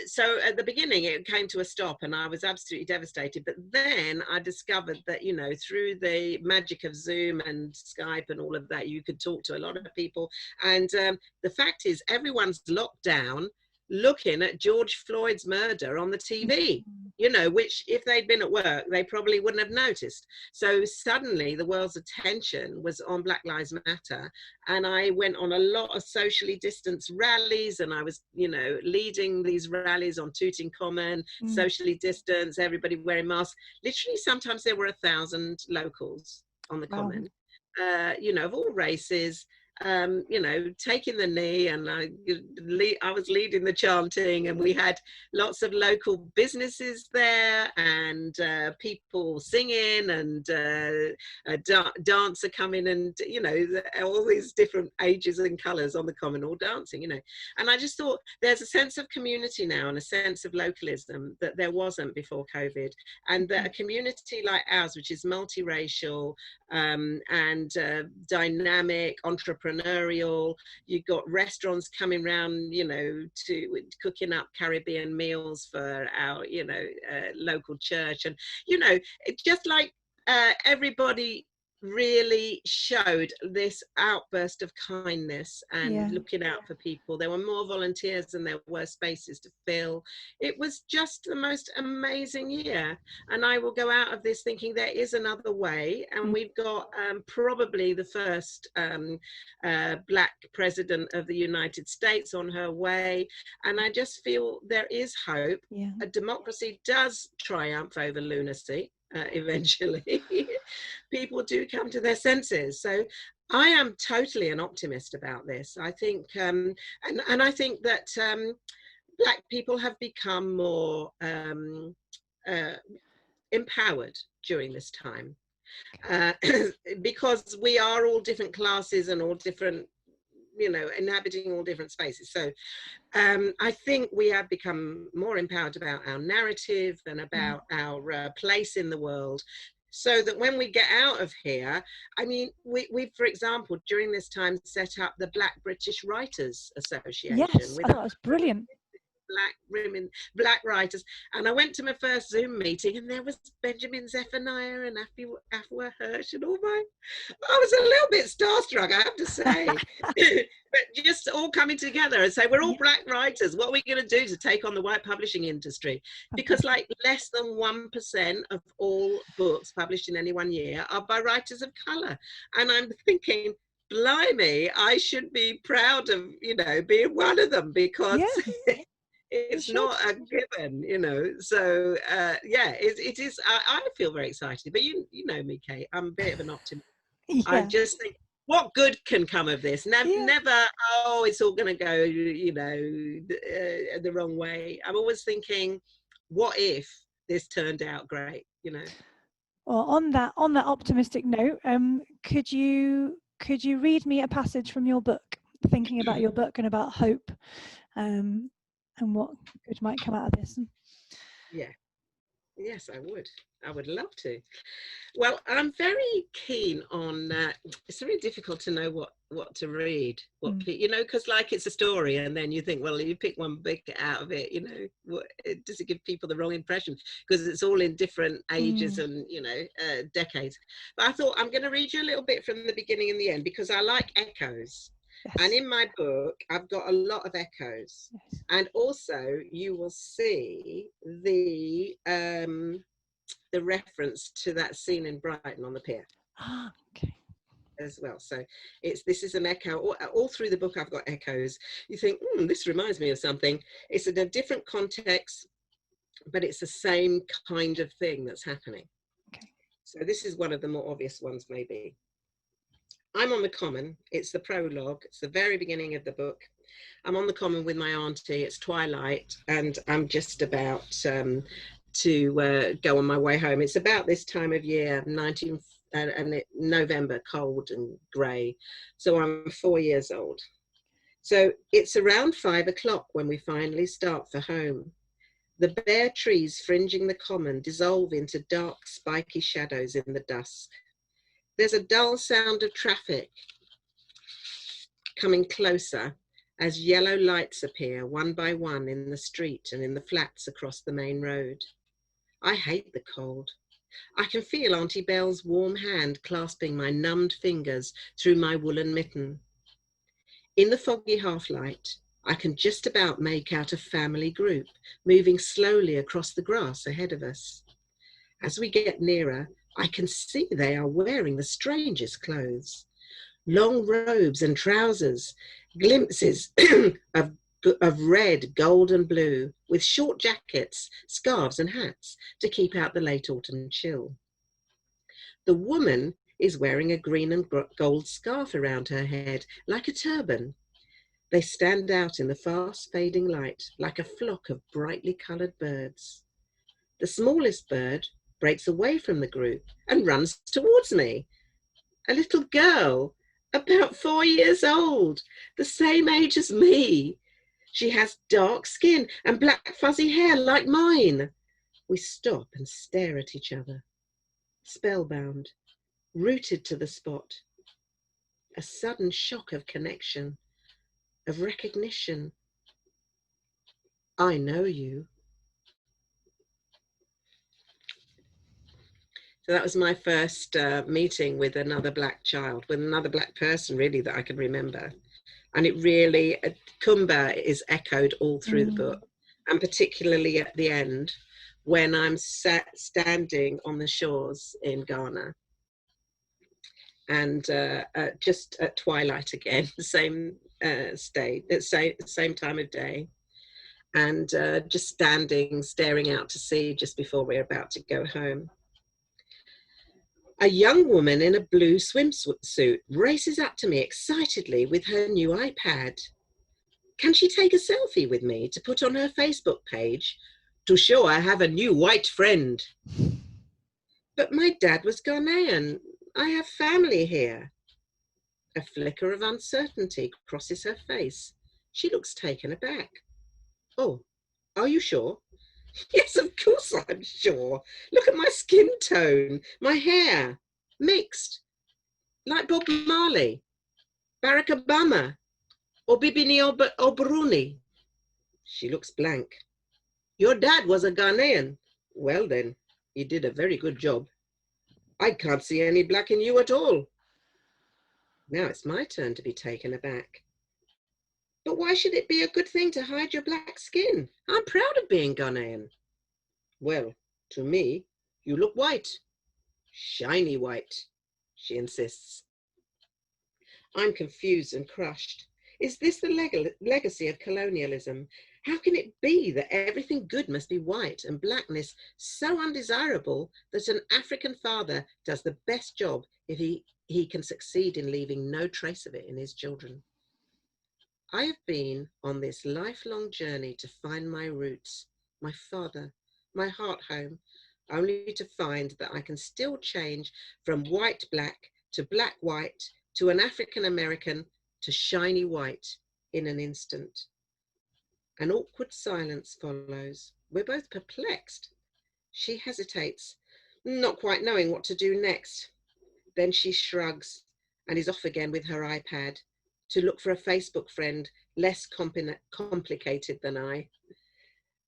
so at the beginning it came to a stop and I was absolutely devastated, but then I discovered that through the magic of Zoom and Skype and all of that, you could talk to a lot of people, and the fact is everyone's locked down looking at George Floyd's murder on the TV, which if they'd been at work, they probably wouldn't have noticed. So suddenly the world's attention was on Black Lives Matter. And I went on a lot of socially distanced rallies, and I was, leading these rallies on Tooting Common, socially distanced, everybody wearing masks. Literally, sometimes there were 1,000 locals on the common, of all races, you know, taking the knee, and I was leading the chanting, and we had lots of local businesses there, and people singing, and a dancer coming, and, you know, all these different ages and colours on the common all dancing, you know. And I just thought there's a sense of community now and a sense of localism that there wasn't before COVID, and that a community like ours, which is multiracial and dynamic, entrepreneurial, you've got restaurants coming round, you know, to cooking up Caribbean meals for our, you know, local church, and, you know, it's just like everybody really showed this outburst of kindness and looking out for people. There were more volunteers than there were spaces to fill. It was just the most amazing year, and I will go out of this thinking there is another way, and we've got probably the first Black president of the United States on her way, and I just feel there is hope. A democracy does triumph over lunacy. Eventually people do come to their senses. So I am totally an optimist about this. I think and I think that Black people have become more empowered during this time, because we are all different classes and all different, you know, inhabiting all different spaces. So I think we have become more empowered about our narrative and about our place in the world, so that when we get out of here, I mean, we for example, during this time set up the Black British Writers Association. Yes, I thought that was brilliant. Black women, Black writers, and I went to my first Zoom meeting, and there was Benjamin Zephaniah and Afua Hirsch and all mine. I was a little bit starstruck, I have to say. But just all coming together and say, we're all Black writers. What are we going to do to take on the white publishing industry? Because like less than 1% of all books published in any one year are by writers of colour. And I'm thinking, blimey, I should be proud of, you know, being one of them, because it's not a given, you know. So it is. I feel very excited, but you know me, Kate, I'm a bit of an optimist. I just think, what good can come of this? Never, oh, it's all going to go, you know, the wrong way. I'm always thinking, what if this turned out great, you know? Well, on that optimistic note, could you read me a passage from your book, thinking about your book and about hope, and what good might come out of this? Yes, I would love to. Well, I'm very keen on it's very difficult to know what to read, you know, because like it's a story, and then you think, well, you pick one bit out of it, you know, does it give people the wrong impression, because it's all in different ages and, you know, decades. But I thought I'm going to read you a little bit from the beginning and the end, because I like echoes. And in my book, I've got a lot of echoes. And also you will see the reference to that scene in Brighton on the pier. Okay. As well. So this is an echo. All through the book I've got echoes. You think, this reminds me of something. It's in a different context, but it's the same kind of thing that's happening. Okay. So this is one of the more obvious ones, maybe. I'm on the common. It's the prologue. It's the very beginning of the book. I'm on the common with my auntie. It's twilight, and I'm just about to go on my way home. It's about this time of year, November, cold and grey. So I'm 4 years old. So it's around 5 o'clock when we finally start for home. The bare trees fringing the common dissolve into dark, spiky shadows in the dusk. There's a dull sound of traffic coming closer as yellow lights appear one by one in the street and in the flats across the main road. I hate the cold. I can feel Auntie Belle's warm hand clasping my numbed fingers through my woolen mitten. In the foggy half-light, I can just about make out a family group moving slowly across the grass ahead of us. As we get nearer, I can see they are wearing the strangest clothes. Long robes and trousers, glimpses of red, gold and blue, with short jackets, scarves and hats to keep out the late autumn chill. The woman is wearing a green and gold scarf around her head, like a turban. They stand out in the fast fading light, like a flock of brightly coloured birds. The smallest bird breaks away from the group and runs towards me. A little girl, about 4 years old, the same age as me. She has dark skin and black fuzzy hair like mine. We stop and stare at each other, spellbound, rooted to the spot. A sudden shock of connection, of recognition. I know you. So that was my first meeting with another black child, with another black person, really, that I can remember. And it really, Kumba is echoed all through the book, and particularly at the end, when I'm standing on the shores in Ghana. And just at twilight again, the same same time of day. And just standing, staring out to sea just before we're about to go home. A young woman in a blue swimsuit races up to me excitedly with her new iPad. Can she take a selfie with me to put on her Facebook page to show I have a new white friend? But my dad was Ghanaian. I have family here. A flicker of uncertainty crosses her face. She looks taken aback. Oh, are you sure? Yes, of course I'm sure. Look at my skin tone, my hair, mixed, like Bob Marley, Barack Obama, or Bibini Obruni. She looks blank. Your dad was a Ghanaian. Well then, he did a very good job. I can't see any black in you at all. Now it's my turn to be taken aback. But why should it be a good thing to hide your black skin? I'm proud of being Ghanaian. Well, to me, you look white. Shiny white, she insists. I'm confused and crushed. Is this the legacy of colonialism? How can it be that everything good must be white and blackness so undesirable that an African father does the best job if he can succeed in leaving no trace of it in his children? I have been on this lifelong journey to find my roots, my father, my heart home, only to find that I can still change from white-black to black-white to an African-American to shiny white in an instant. An awkward silence follows. We're both perplexed. She hesitates, not quite knowing what to do next. Then she shrugs and is off again with her iPad to look for a Facebook friend less complicated than I.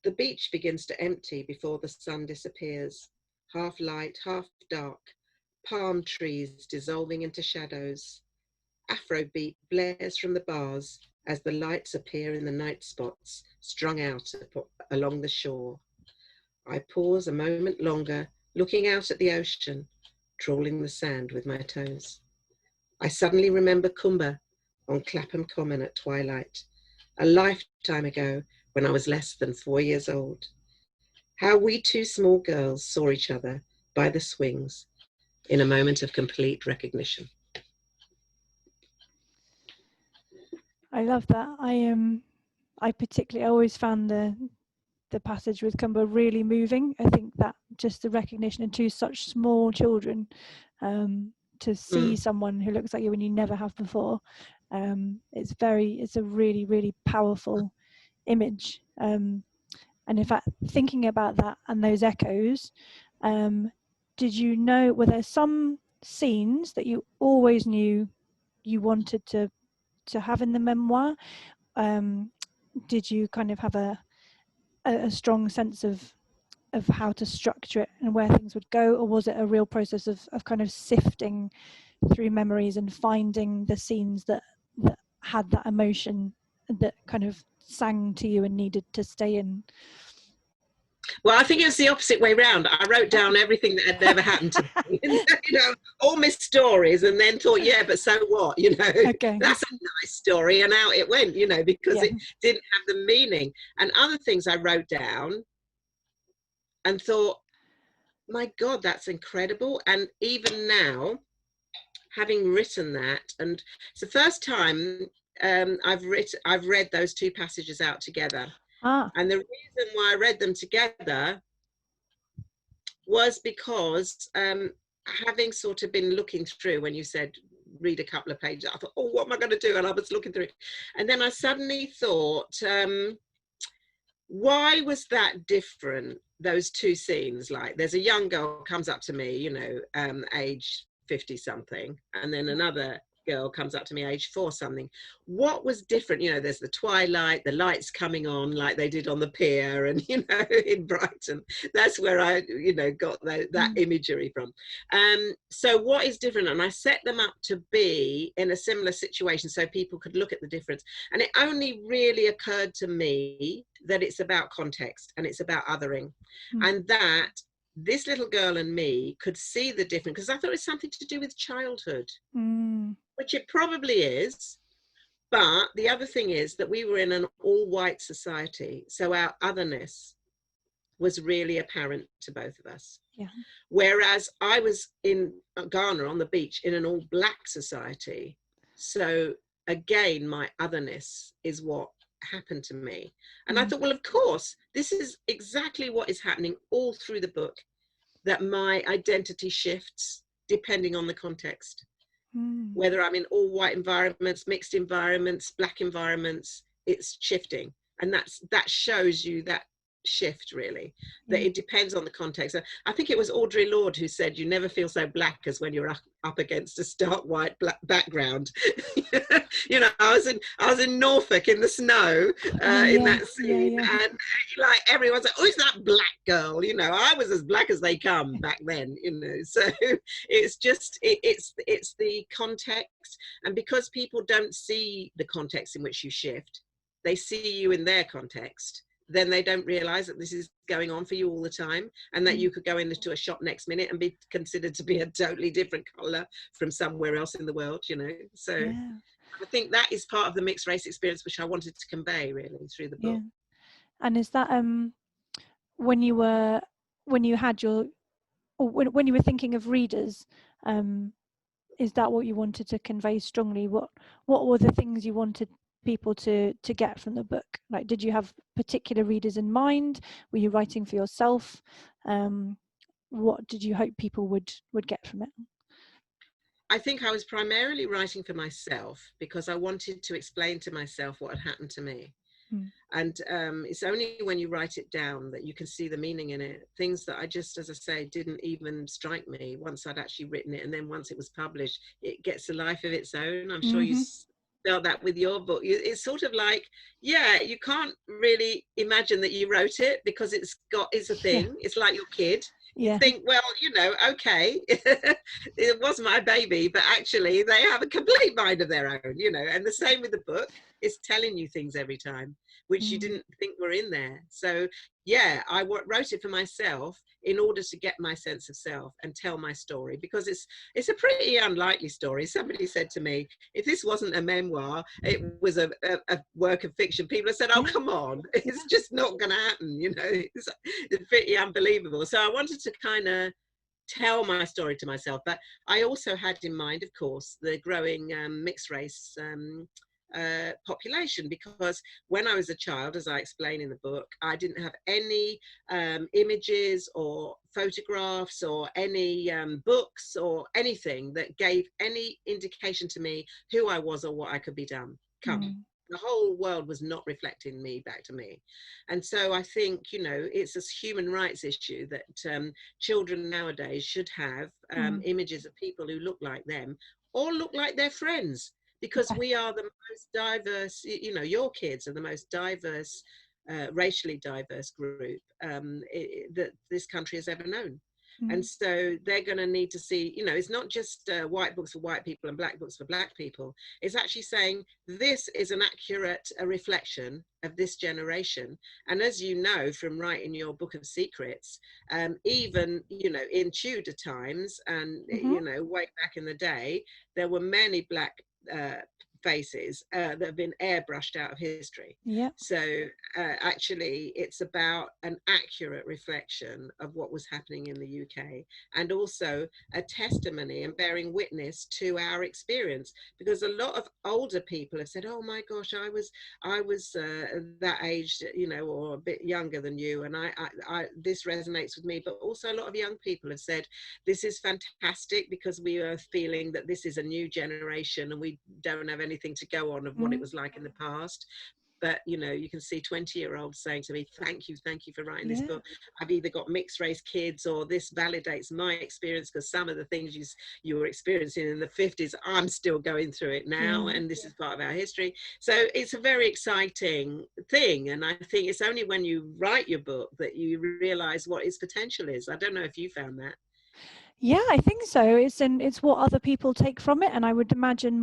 The beach begins to empty before the sun disappears. Half light, half dark, palm trees dissolving into shadows. Afrobeat blares from the bars as the lights appear in the night spots strung out along the shore. I pause a moment longer, looking out at the ocean, trawling the sand with my toes. I suddenly remember Kumba on Clapham Common at twilight, a lifetime ago when I was less than 4 years old. How we two small girls saw each other by the swings in a moment of complete recognition. I love that. I particularly always found the passage with Kumba really moving. I think that just the recognition of two such small children, to see someone who looks like you when you never have before, it's a really, really powerful image. And in fact, thinking about that and those echoes, did you know, were there some scenes that you always knew you wanted to have in the memoir? Did you kind of have a strong sense of how to structure it and where things would go, or was it a real process of kind of sifting through memories and finding the scenes that had that emotion that kind of sang to you and needed to stay in? Well, I think it was the opposite way round. I wrote down everything that had ever happened to me, all my stories, and then thought, yeah, but so what, Okay. That's a nice story, and out it went, because it didn't have the meaning. And other things I wrote down and thought, my God, that's incredible. And even now, having written that, and it's the first time I've read those two passages out together. And the reason why I read them together was because having sort of been looking through, when you said read a couple of pages, I thought, oh, what am I going to do? And I was looking through it, and then I suddenly thought, why was that different, those two scenes? Like, there's a young girl comes up to me, you know, age 50 something, and then another girl comes up to me age 4 something. What was different? You know, there's the twilight, the lights coming on like they did on the pier, and you know, in Brighton, that's where I, you know, got that imagery from. So what is different? And I set them up to be in a similar situation so people could look at the difference. And it only really occurred to me that it's about context and it's about othering, and that this little girl and me could see the difference, because I thought it was something to do with childhood, which it probably is. But the other thing is that we were in an all-white society, so our otherness was really apparent to both of us. Yeah. Whereas I was in Ghana on the beach in an all-black society. So again, my otherness is what happened to me. And I thought, well, of course, this is exactly what is happening all through the book, that my identity shifts depending on the context. Whether I'm in all white environments, mixed environments, black environments, it's shifting. And that shows you that shift, really, that it depends on the context. I think it was Audre Lorde who said, you never feel so black as when you're up against a stark white black background. You know, I was in Norfolk in the snow in that scene, and like everyone's like, oh, is that black girl? You know, I was as black as they come back then, you know. So it's just it's the context, and because people don't see the context in which you shift, they see you in their context, then they don't realize that this is going on for you all the time, and that you could go into a shop next minute and be considered to be a totally different color from somewhere else in the world, you know. So I think that is part of the mixed race experience which I wanted to convey, really, through the book. And is that when you were thinking of readers, is that what you wanted to convey strongly? What were the things you wanted people to get from the book? Like, did you have particular readers in mind? Were you writing for yourself? What did you hope people would get from it? I think I was primarily writing for myself because I wanted to explain to myself what had happened to me. And it's only when you write it down that you can see the meaning in it. Things that I just, as I say, didn't even strike me once I'd actually written it. And then once it was published, it gets a life of its own. I'm sure you felt that with your book. It's sort of like, you can't really imagine that you wrote it because it's a thing. It's like your kid. You think, well, you know, okay, it was my baby, but actually they have a complete mind of their own, you know. And the same with the book, it's telling you things every time which you didn't think were in there. So I wrote it for myself in order to get my sense of self and tell my story, because it's a pretty unlikely story. Somebody said to me, if this wasn't a memoir, it was a work of fiction, people have said, oh, come on, it's just not going to happen, you know. It's pretty unbelievable. So I wanted to kind of tell my story to myself, but I also had in mind, of course, the growing mixed race population, because when I was a child, as I explain in the book, I didn't have any images or photographs or any books or anything that gave any indication to me who I was or what I could become. The whole world was not reflecting me back to me. And so I think, you know, it's a human rights issue that children nowadays should have images of people who look like them or look like their friends. Because we are the most diverse, you know, your kids are the most diverse, racially diverse group that this country has ever known. And so they're going to need to see, you know, it's not just white books for white people and black books for black people. It's actually saying this is an accurate reflection of this generation. And as you know from writing your book of secrets, even, you know, in Tudor times and, you know, way back in the day, there were many black faces that have been airbrushed out of history. Yeah. So actually, it's about an accurate reflection of what was happening in the UK, and also a testimony and bearing witness to our experience. Because a lot of older people have said, "Oh my gosh, I was that age, you know, or a bit younger than you, and I this resonates with me." But also, a lot of young people have said, "This is fantastic because we are feeling that this is a new generation and we don't have anything to go on of what it was like in the past." But you know, you can see 20-year-olds saying to me, thank you for writing this book. I've either got mixed race kids, or this validates my experience, because some of the things you were experiencing in the 50s, I'm still going through it now, and this is part of our history. So it's a very exciting thing, and I think it's only when you write your book that you realize what its potential is. I don't know if you found that. Yeah, I think so. It's what other people take from it, and I would imagine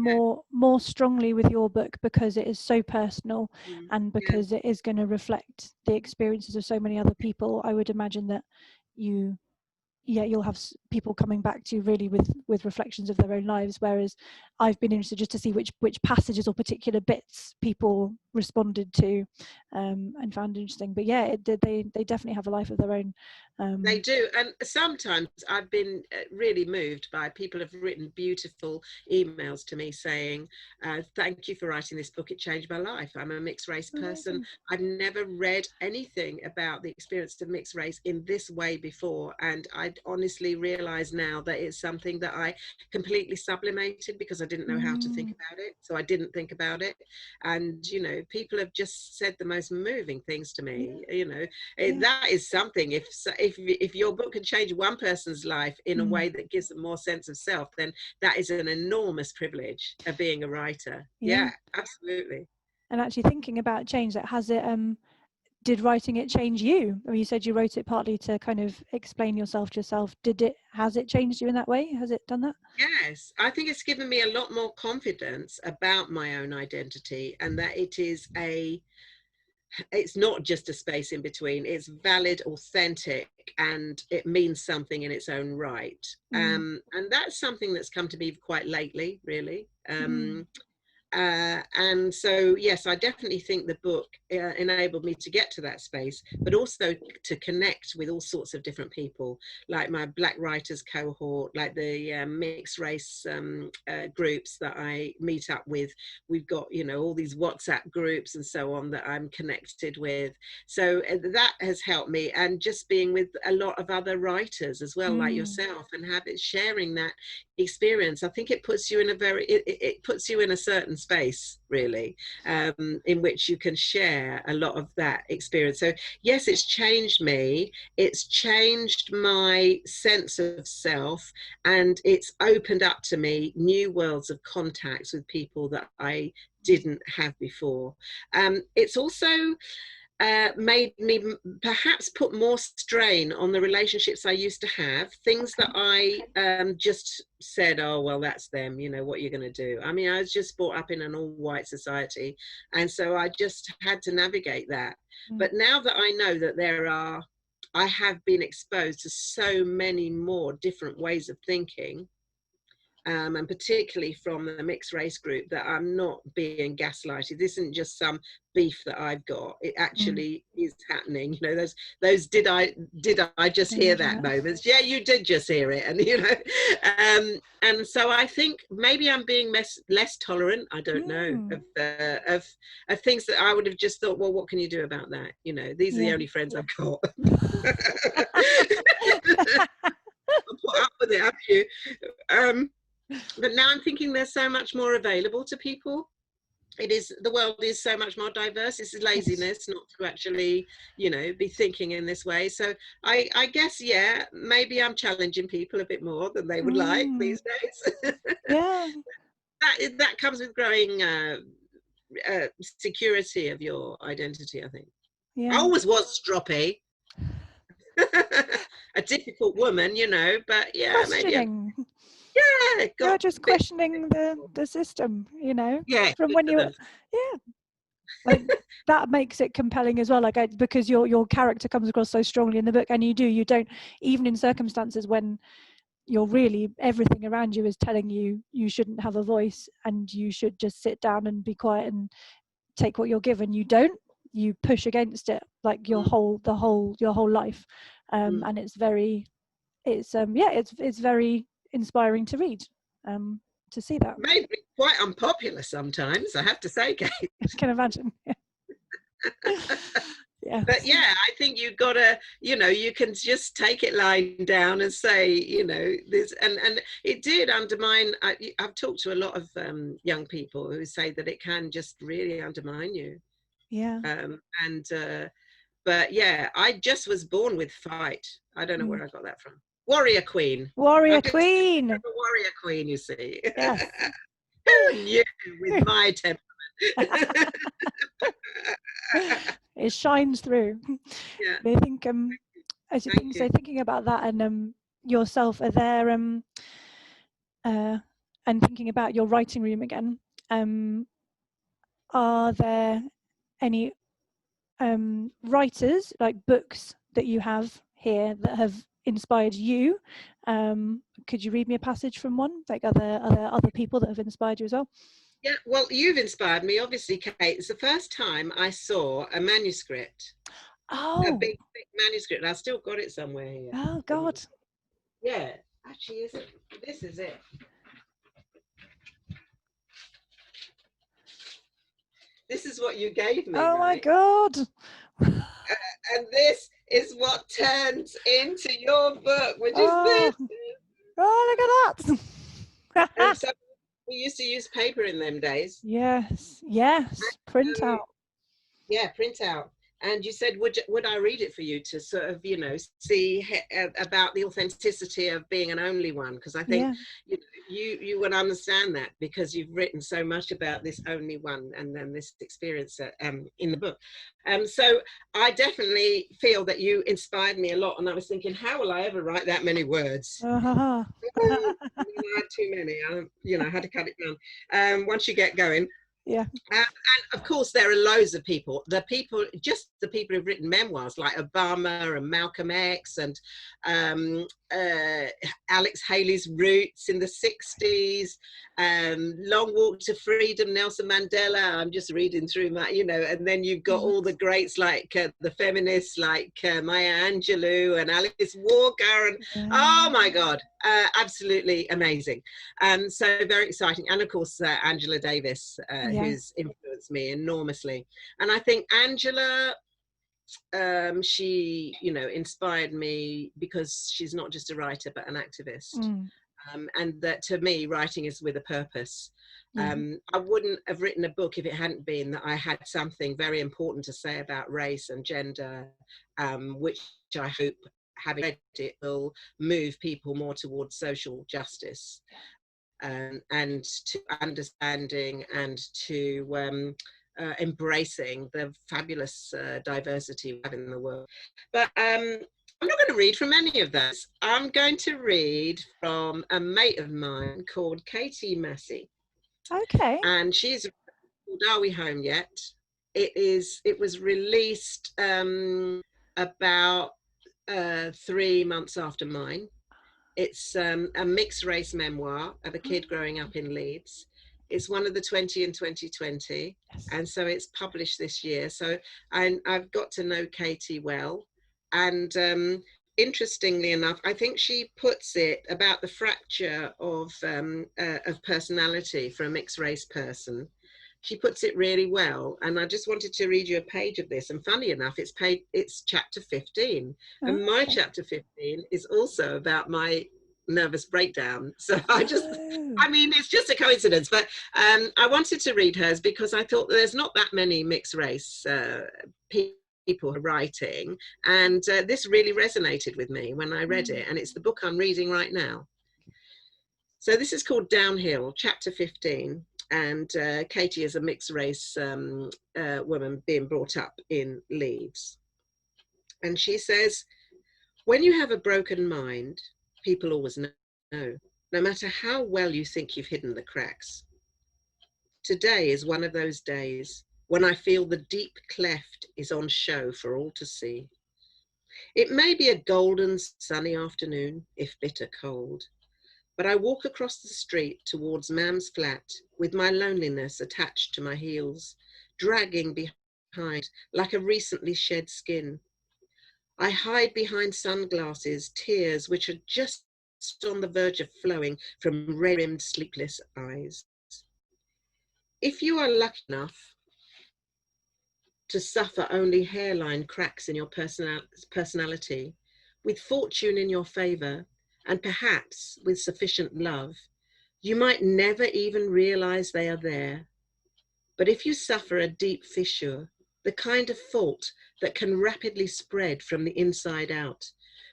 more strongly with your book, because it is so personal, and because it is going to reflect the experiences of so many other people. I would imagine that you'll have people coming back to you really with reflections of their own lives, whereas I've been interested just to see which passages or particular bits people responded to and found interesting. But yeah, they definitely have a life of their own. They do, and sometimes I've been really moved by people have written beautiful emails to me saying, thank you for writing this book, it changed my life. I'm a mixed race person. Amazing. I've never read anything about the experience of mixed race in this way before, and I honestly realize now that it's something that I completely sublimated because I didn't know how to think about it, so I didn't think about it. And you know, people have just said the most moving things to me. You know, that is something. If your book can change one person's life in a way that gives them more sense of self, then that is an enormous privilege of being a writer. Yeah, absolutely. And actually thinking about change, that has it did writing it change you? Or you said you wrote it partly to kind of explain yourself to yourself. Has it changed you in that way? Has it done that? Yes, I think it's given me a lot more confidence about my own identity, and that it's not just a space in between. It's valid, authentic, and it means something in its own right. And that's something that's come to me quite lately, really. And so, yes, I definitely think the book enabled me to get to that space, but also to connect with all sorts of different people, like my Black writers cohort, like the mixed race groups that I meet up with. We've got, you know, all these WhatsApp groups and so on that I'm connected with. So that has helped me, and just being with a lot of other writers as well, like yourself, and sharing that experience. I think it puts you in it puts you in a certain space, really, in which you can share a lot of that experience. So yes, it's changed me, it's changed my sense of self, and it's opened up to me new worlds of contacts with people that I didn't have before. It's also made me perhaps put more strain on the relationships I used to have, things that I just said, oh, well, that's them, you know, what you're going to do. I mean, I was just brought up in an all-white society, and so I just had to navigate that. But now that I know that I have been exposed to so many more different ways of thinking, and particularly from the mixed race group, that I'm not being gaslighted. This isn't just some beef that I've got. It actually is happening. You know, those did I just hear that moments? Yeah, you did just hear it. And you know, and so I think maybe I'm being less tolerant, I don't know, of things that I would have just thought, well, what can you do about that? You know, these are the only friends I've got. I'll put up with it, have you? But now I'm thinking there's so much more available to people. The world is so much more diverse. This is laziness not to actually, you know, be thinking in this way. So I guess, yeah, maybe I'm challenging people a bit more than they would like these days. Yeah. That comes with growing security of your identity, I think. I always was stroppy. A difficult woman, you know, but yeah, questioning. maybe You're just questioning the system, you know. Yeah, from when you like that makes it compelling as well, like because your character comes across so strongly in the book, and you don't, even in circumstances when you're really, everything around you is telling you you shouldn't have a voice and you should just sit down and be quiet and take what you're given. You don't, you push against it like your whole life. And it's very, it's very inspiring to read, to see that. Maybe quite unpopular sometimes, I have to say, Kate. I can imagine. Yeah. But yeah, I think you've got to, you know, you can just take it lying down and say, you know, this, and it did undermine. I've talked to a lot of young people who say that it can just really undermine you. Yeah. But yeah, I just was born with fight. I don't know where I got that from. Warrior queen. Warrior queen. I'm a warrior queen, you see. Yes. Who knew with my temperament? It shines through. Yeah. I think as you think, so thinking about that and yourself are there and thinking about your writing room again, are there any writers, like books that you have here that have inspired you? Could you read me a passage from one, like other people that have inspired you as well? Yeah, well, you've inspired me, obviously, Kate. It's the first time I saw a manuscript. Oh. A big manuscript. I've still got it somewhere here. Oh, God. Yeah, actually, is it? This is it. This is what you gave me. Oh, right? my God. And this is what turns into your book, which is this. Oh, look at that. And so we used to use paper in them days. Yes, print out. Yeah, print out. And you said, would I read it for you to sort of, you know, see about the authenticity of being an only one? Because I think you would understand that, because you've written so much about this only one and then this experience in the book. So I definitely feel that you inspired me a lot. And I was thinking, how will I ever write that many words? Uh-huh. I had too many. I had to cut it down once you get going. Yeah. And of course, there are loads of people. The people who've written memoirs, like Obama and Malcolm X and Alex Haley's Roots in the 60s, Long Walk to Freedom, Nelson Mandela. I'm just reading through my, and then you've got all the greats like the feminists like Maya Angelou and Alice Walker. And oh my God, absolutely amazing. So very exciting. And of course, Angela Davis, who's influenced me enormously. And I think Angela, she, inspired me because she's not just a writer, but an activist. And that to me, writing is with a purpose. I wouldn't have written a book if it hadn't been that I had something very important to say about race and gender, which I hope, having read it, will move people more towards social justice and to understanding and to embracing the fabulous diversity we have in the world. But I'm not going to read from any of those. I'm going to read from a mate of mine called Katie Massey. Okay. And she's called Are We Home Yet? It was released about 3 months after mine. It's a mixed race memoir of a kid growing up in Leeds. It's one of the 20 in 2020, and so it's published this year. So I've got to know Katie well, and interestingly enough, I think she puts it about the fracture of personality for a mixed race person. She puts it really well, and I just wanted to read you a page of this. And funny enough, it's chapter 15, and my chapter 15 is also about my nervous breakdown. So it's just a coincidence, but I wanted to read hers because I thought there's not that many mixed race people writing, and this really resonated with me when I read it, and it's the book I'm reading right now. So this is called Downhill, chapter 15, and Katie is a mixed race woman being brought up in Leeds. And she says, when you have a broken mind, people always know, no matter how well you think you've hidden the cracks. Today is one of those days when I feel the deep cleft is on show for all to see. It may be a golden sunny afternoon, if bitter cold. But I walk across the street towards Mam's flat with my loneliness attached to my heels, dragging behind like a recently shed skin. I hide behind sunglasses, tears which are just on the verge of flowing from red-rimmed, sleepless eyes. If you are lucky enough to suffer only hairline cracks in your personality, with fortune in your favour, and perhaps with sufficient love, you might never even realise they are there. But if you suffer a deep fissure, the kind of fault that can rapidly spread from the inside out,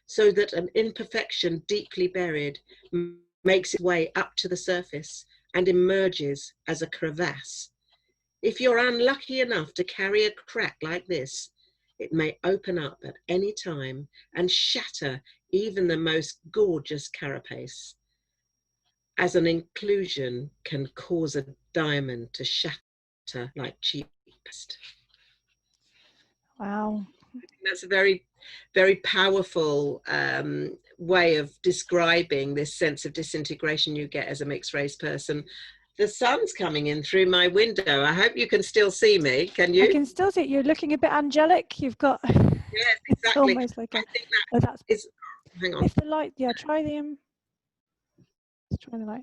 so that an imperfection deeply buried makes its way up to the surface and emerges as a crevasse. If you're unlucky enough to carry a crack like this, it may open up at any time and shatter even the most gorgeous carapace, as an inclusion can cause a diamond to shatter like cheap paste. Wow. That's a very, very powerful way of describing this sense of disintegration you get as a mixed race person. The sun's coming in through my window. I hope you can still see me. Can you? I can still see it. You're looking a bit angelic. You've got Yes, it's exactly. almost like a, I think oh, that's is. Hang on. if the light, yeah, try the let's try the light.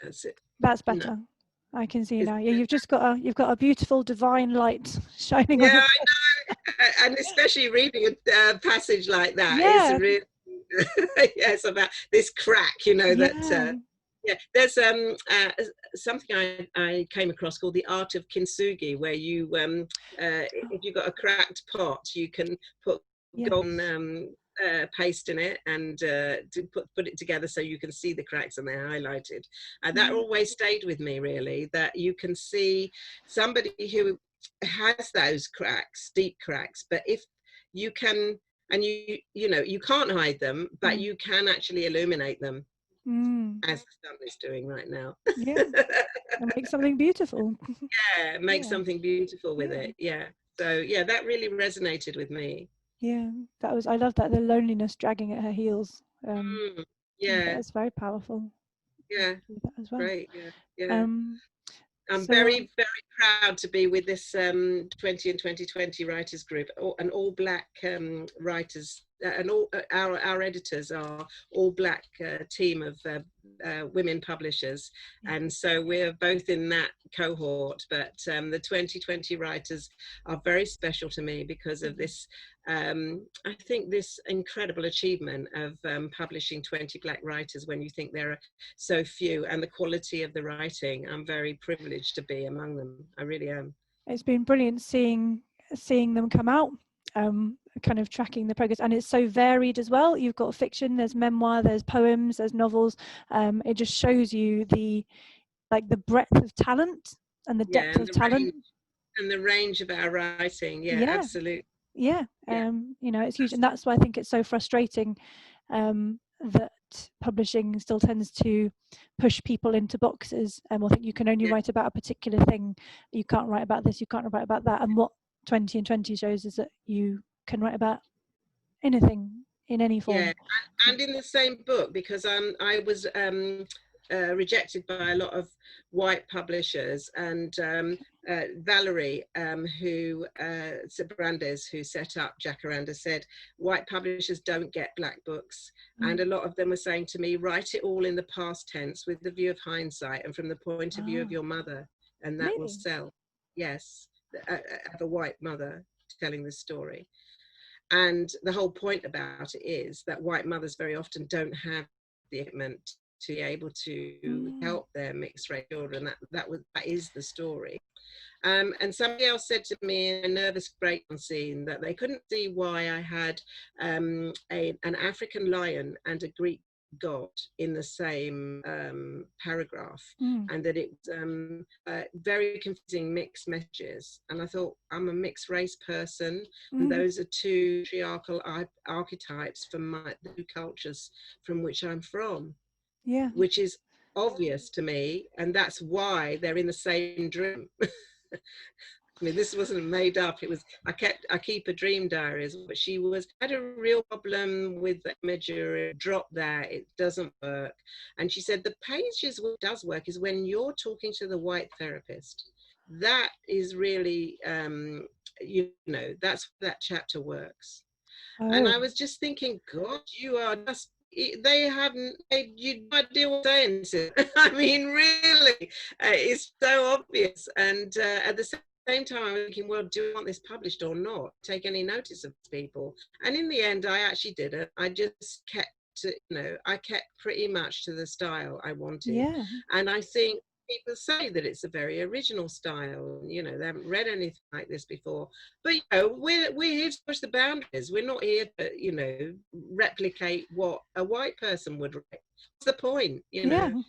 That's it. That's No. better. I can see you now. Yeah, you've got a beautiful divine light shining on Yeah, your I know, and especially reading a passage like that yeah. is really yes, about this crack, you know, that yeah, there's something I came across called the art of kintsugi, where you if you've got a cracked pot, you can put golden paste in it and to put it together so you can see the cracks, and they're highlighted. And that always stayed with me, really, that you can see somebody who has those cracks, deep cracks, but if you can, and you know, you can't hide them, but you can actually illuminate them, as the sun is doing right now. Yeah, and make something beautiful. Yeah, make something beautiful with it. Yeah, so yeah, that really resonated with me. Yeah, that was, I love that, the loneliness dragging at her heels. Yeah, that's very powerful. yeah, That as well. great. Yeah. I'm So, very, very proud to be with this 20 and 2020 writers group, an all black writers, and all our editors are all black team of women publishers, and so we're both in that cohort. But the 2020 writers are very special to me because of this. I think this incredible achievement of publishing 20 black writers when you think there are so few, and the quality of the writing. I'm very privileged to be among them. I really am. It's been brilliant seeing them come out, kind of tracking the progress, and it's so varied as well. You've got fiction, there's memoir, there's poems, there's novels. It just shows you the breadth of talent and the depth of talent and the range of our writing. Yeah, absolutely. Yeah, you know, it's huge, and that's why I think it's so frustrating that publishing still tends to push people into boxes, and I think you can only write about a particular thing. You can't write about this, you can't write about that. And what 20 and 20 shows is that you can write about anything in any form. Yeah, and in the same book, because I was rejected by a lot of white publishers, and Valerie, who Brandes, who set up Jacaranda, said white publishers don't get black books, and a lot of them were saying to me, write it all in the past tense with the view of hindsight and from the point of view of your mother, and that will sell. Yes, of a white mother telling the story. And the whole point about it is that white mothers very often don't have the equipment to be able to help their mixed race children. That is the story. And somebody else said to me in a nervous breakdown scene that they couldn't see why I had an African lion and a Greek god in the same paragraph, and that it was very confusing mixed messages. And I thought, I'm a mixed race person, and those are two patriarchal archetypes from the two cultures from which I'm from, which is obvious to me, and that's why they're in the same dream. I mean, this wasn't made up. It was, I keep a dream diary, but she had a real problem with the imagery. Drop that, it doesn't work. And she said the pages what does work is when you're talking to the white therapist. That is really, you know, that's that chapter works. And Oh, I was just thinking, God, you are just, they haven't, you no idea what they're saying. I mean, really, it's so obvious. And at the same time, I was thinking, well, do I want this published or not? Take any notice of people? And in the end, I actually didn't. I just kept, you know, I kept pretty much to the style I wanted. yeah. And I think people say that it's a very original style. You know, they haven't read anything like this before. But, you know, we're here to push the boundaries. We're not here to, you know, replicate what a white person would write. What's the point, you know? Yeah.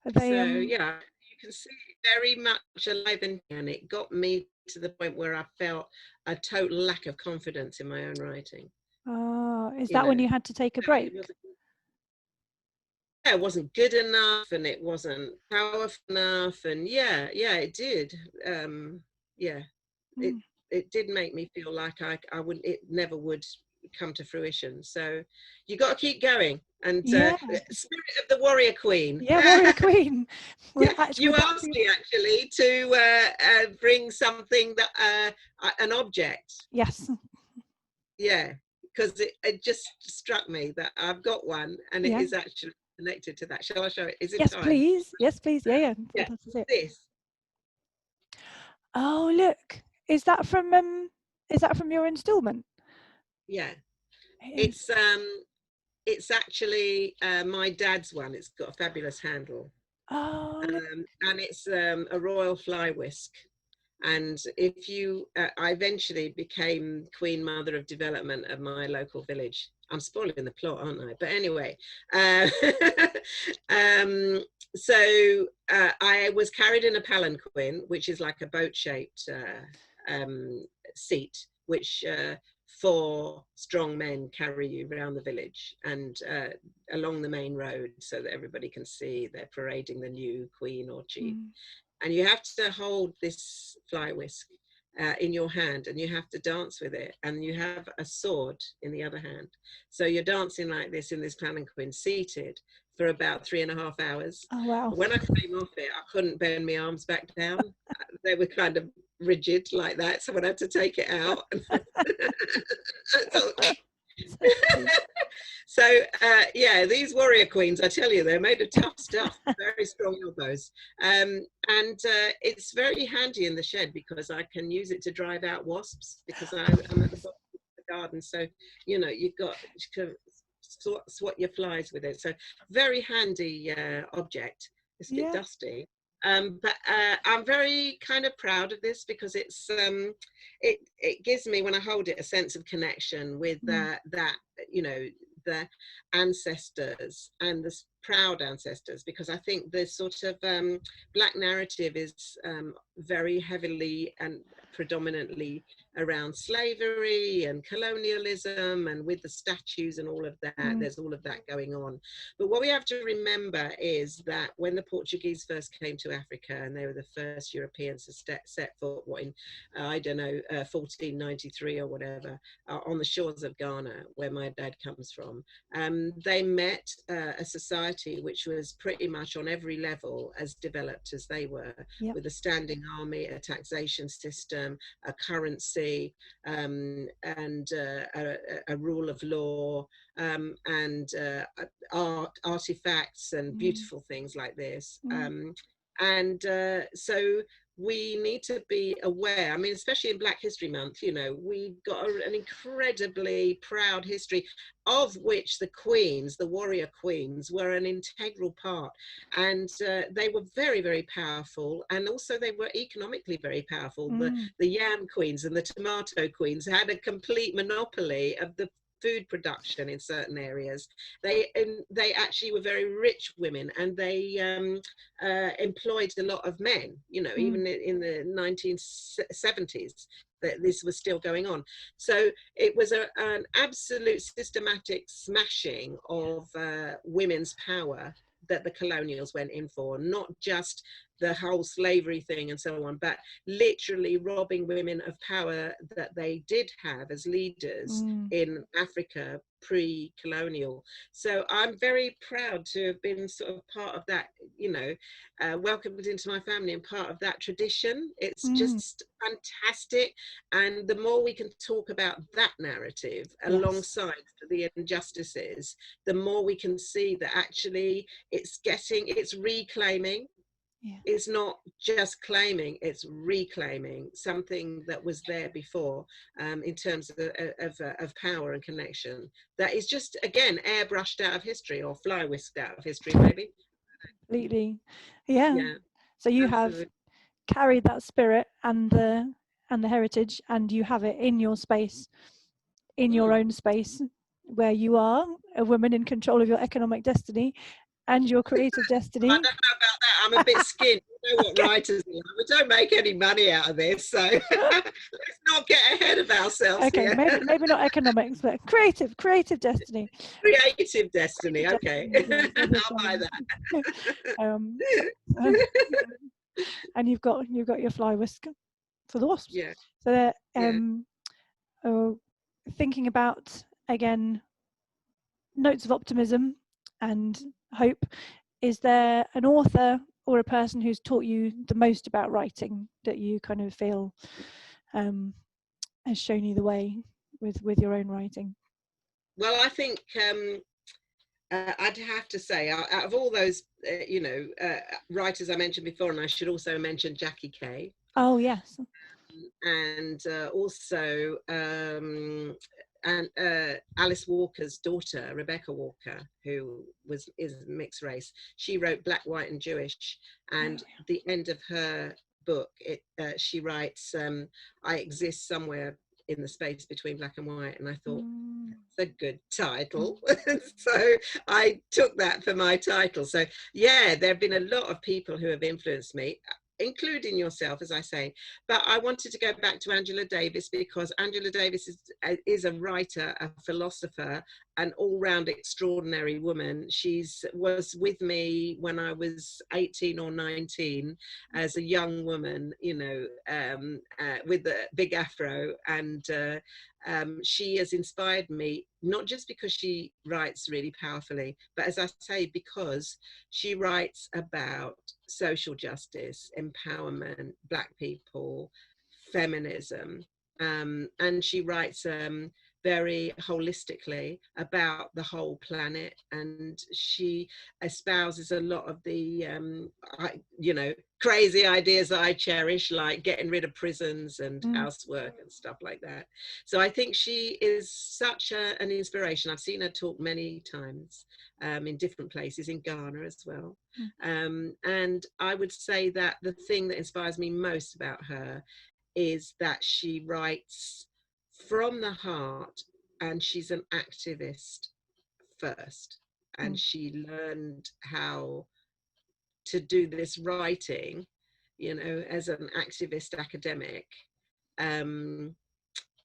Are they, So, yeah, you can see very much alive in here, and it got me to the point where I felt a total lack of confidence in my own writing. oh, is You that when know, you had to take a it break? it wasn't good enough, and it wasn't powerful enough, and yeah, it did. Yeah, it Mm. it did make me feel like I wouldn't, it never would come to fruition. So you got to keep going. And Yeah. spirit of the warrior queen. Yeah, warrior queen. Well, Yeah, actually, you would that asked be... me actually to bring something that an object. Yes. Yeah, because it just struck me that I've got one, and it Yeah. is actually connected to that. Shall I show it? Is it Yes, time? please. Yes, please. Yeah, yeah. Yeah, That's it. this. Oh, look. Is that from your installment? Yeah, It is. it's actually my dad's one. It's got a fabulous handle, Oh, look. and it's a royal fly whisk. And if you, I eventually became Queen Mother of Development of my local village. I'm spoiling the plot, aren't I? But anyway, uh, so I was carried in a palanquin, which is like a boat-shaped seat, which 4 strong men carry you around the village and along the main road so that everybody can see they're parading the new queen or chief. Mm. And you have to hold this fly whisk in your hand, and you have to dance with it, and you have a sword in the other hand. So you're dancing like this in this palanquin, seated for about 3.5 hours. Oh, wow. When I came off it, I couldn't bend my arms back down. They were kind of rigid like that, so I had to take it out. So yeah, these warrior queens, I tell you, they're made of tough stuff, very strong elbows. And it's very handy in the shed because I can use it to drive out wasps, because I'm at the bottom of the garden. So, you know, you can swat your flies with it. So very handy object. It's a bit dusty. But I'm very kind of proud of this because it's it gives me, when I hold it, a sense of connection with that, you know, the ancestors and the proud ancestors, because I think the sort of Black narrative is very heavily and predominantly around slavery and colonialism, and with the statues and all of that, there's all of that going on. But what we have to remember is that when the Portuguese first came to Africa, and they were the first Europeans to set foot, what, in I don't know, 1493 or whatever, on the shores of Ghana, where my dad comes from, they met a society which was pretty much on every level as developed as they were, with a standing army, a taxation system, a currency, and a rule of law, and artifacts and beautiful things like this. So we need to be aware. I mean, especially in Black History Month, you know, we've got an incredibly proud history, of which the queens, the warrior queens, were an integral part. And they were very, very powerful. And also they were economically very powerful. The yam queens and the tomato queens had a complete monopoly of the food production in certain areas. They actually were very rich women, and they employed a lot of men, you know, even in the 1970s, that this was still going on. So it was an absolute systematic smashing of women's power that the colonials went in for, not just the whole slavery thing and so on, but literally robbing women of power that they did have as leaders in Africa pre-colonial. So I'm very proud to have been sort of part of that, you know, welcomed into my family and part of that tradition. It's just fantastic. And the more we can talk about that narrative alongside the injustices, the more we can see that actually it's reclaiming. It's not just claiming, it's reclaiming something that was there before, in terms of power and connection. That is just, again, airbrushed out of history, or fly whisked out of history, maybe. Completely. Yeah. So you Absolutely. have carried that spirit and the heritage, and you have it in your space, in your own space, where you are a woman in control of your economic destiny and your creative destiny. I don't know about that. I'm a bit skinned. You know what writers are. We don't make any money out of this, so let's not get ahead of ourselves. Okay, here. maybe not economics, but creative destiny. Creative destiny. Okay, I'll buy that. And you've got your fly whisk for the wasps. Yeah. So thinking about, again, notes of optimism and hope. Is there an author or a person who's taught you the most about writing that you kind of feel has shown you the way with your own writing? Well, I think I'd have to say, out of all those, writers I mentioned before, and I should also mention Jackie Kay. Oh, yes. And also Alice Walker's daughter, Rebecca Walker, who is mixed race. She wrote Black, White and Jewish, and the end of her book, she writes, I exist somewhere in the space between black and white. And I thought, that's a good title. So I took that for my title. So yeah, there have been a lot of people who have influenced me, including yourself, as I say. But I wanted to go back to Angela Davis, because Angela Davis is a writer, a philosopher, an all-round extraordinary woman. She was with me when I was 18 or 19 as a young woman, with a big afro, and she has inspired me, not just because she writes really powerfully, but as I say, because she writes about social justice, empowerment, Black people, feminism, and she writes very holistically about the whole planet, and she espouses a lot of the crazy ideas that I cherish, like getting rid of prisons and housework and stuff like that. So I think she is such an inspiration. I've seen her talk many times in different places, in Ghana as well. And I would say that the thing that inspires me most about her is that she writes from the heart, and she's an activist first, and she learned how to do this writing, as an activist academic,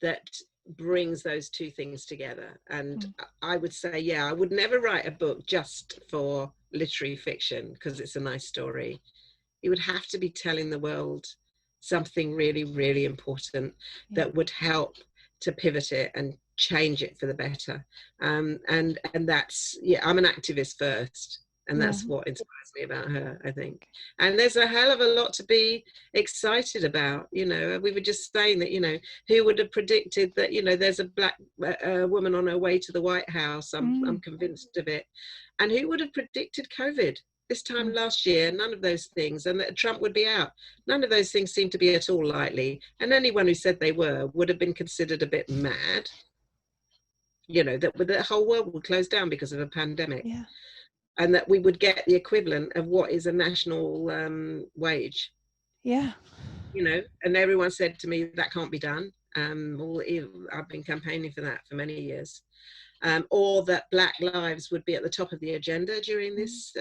that brings those two things together. And I would say, yeah, I would never write a book just for literary fiction because it's a nice story. It would have to be telling the world something really, really important that would help to pivot it and change it for the better. And that's, I'm an activist first. And that's what inspires me about her, I think. And there's a hell of a lot to be excited about. We were just saying that, who would have predicted that, there's a Black woman on her way to the White House? I'm convinced of it. And who would have predicted COVID? This time last year, none of those things, and that Trump would be out. None of those things seem to be at all likely. And anyone who said they were would have been considered a bit mad. That the whole world would close down because of a pandemic. Yeah. And that we would get the equivalent of what is a national wage. Yeah. And everyone said to me, that can't be done. I've been campaigning for that for many years. Or that Black lives would be at the top of the agenda during this,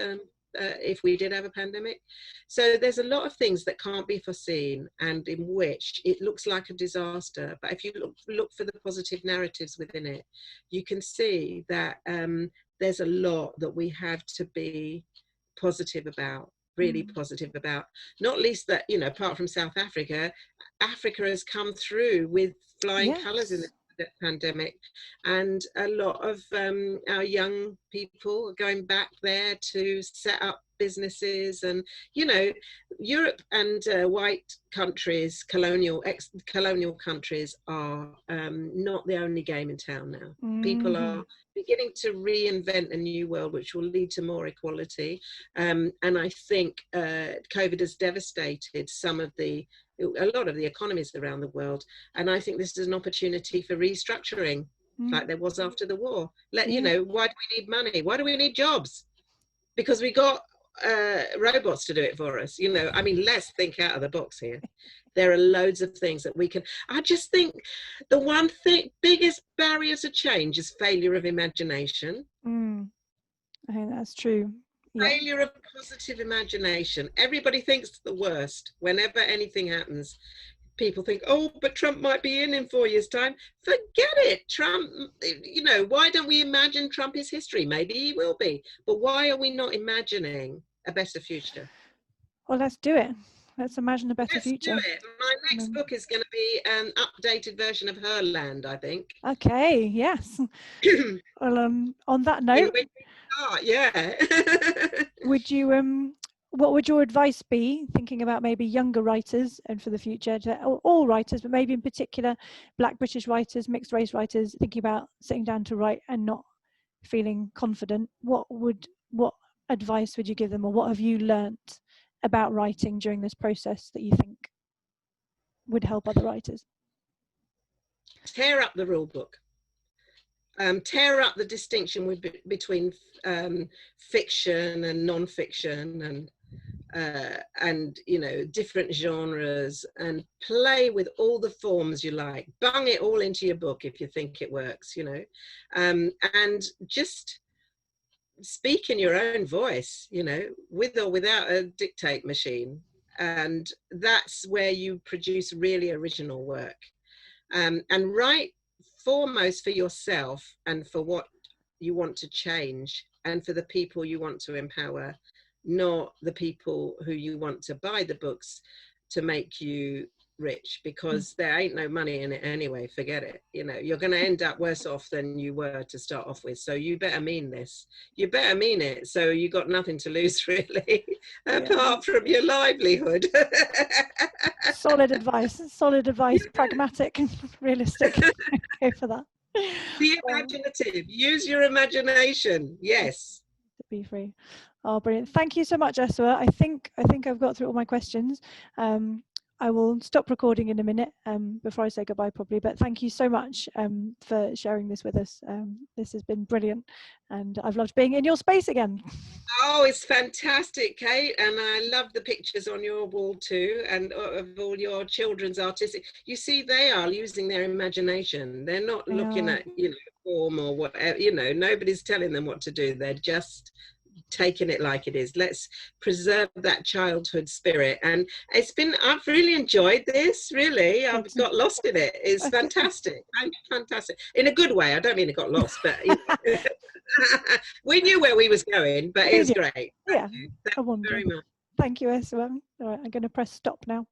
if we did have a pandemic. So there's a lot of things that can't be foreseen, and in which it looks like a disaster. But if you look for the positive narratives within it, you can see that there's a lot that we have to be positive about. really positive about, not least that, you know, apart from South Africa, Africa has come through with flying colours in the pandemic, and a lot of our young people are going back there to set up businesses. And you know, Europe and white countries, colonial countries, are not the only game in town now. People are beginning to reinvent a new world which will lead to more equality, and I think COVID has devastated a lot of the economies around the world, and I think this is an opportunity for restructuring, like there was after the war. You know, why do we need money? Why do we need jobs? Because we got robots to do it for us. You know, I mean, let's think out of the box here. There are loads of things that we can. I just think the one thing, biggest barrier to change is failure of imagination. I think that's true. Failure of positive imagination. Everybody thinks the worst whenever anything happens. People think, oh, but Trump might be in 4 years' time. Forget it. Trump, you know, why don't we imagine Trump is history? Maybe he will be. But why are we not imagining a better future? Well, let's do it. Let's imagine a better future. Let's do it. My next book is going to be an updated version of Her Land, I think. Okay, yes. Well, on that note, would you what would your advice be, thinking about maybe younger writers and for the future, to all writers, but maybe in particular Black British writers, mixed race writers, thinking about sitting down to write and not feeling confident? What advice would you give them, or what have you learnt about writing during this process that you think would help other writers? Tear up the rule book. Tear up the distinction between fiction and non-fiction, and you know, different genres, and play with all the forms you like. Bung it all into your book if you think it works, you know, and just speak in your own voice, you know, with or without a dictate machine. And that's where you produce really original work. And write foremost for yourself and for what you want to change and for the people you want to empower, not the people who you want to buy the books to make you rich, because there ain't no money in it anyway. Forget it. You know, you're going to end up worse off than you were to start off with. So you better mean this. You better mean it. So you got nothing to lose, really, apart from your livelihood. Solid advice, Pragmatic and realistic. Go for that. Be imaginative. Use your imagination. Yes. To be free. Oh, brilliant. Thank you so much, Esua. I think I've got through all my questions. I will stop recording in a minute before I say goodbye, probably. But thank you so much for sharing this with us. This has been brilliant, and I've loved being in your space again. Oh, it's fantastic, Kate, and I love the pictures on your wall too, and of all your children's artistic. You see, they are using their imagination. They're not looking at, you know, form or whatever. You know, nobody's telling them what to do. They're just taking it like it is. Let's preserve that childhood spirit. And I've really enjoyed this, really. I've got lost in it. It's fantastic. Fantastic. In a good way. I don't mean it got lost, but you know. We knew where we was going, but it was great. Yeah. Thank you very much. Thank you, Esua. All right, I'm going to press stop now.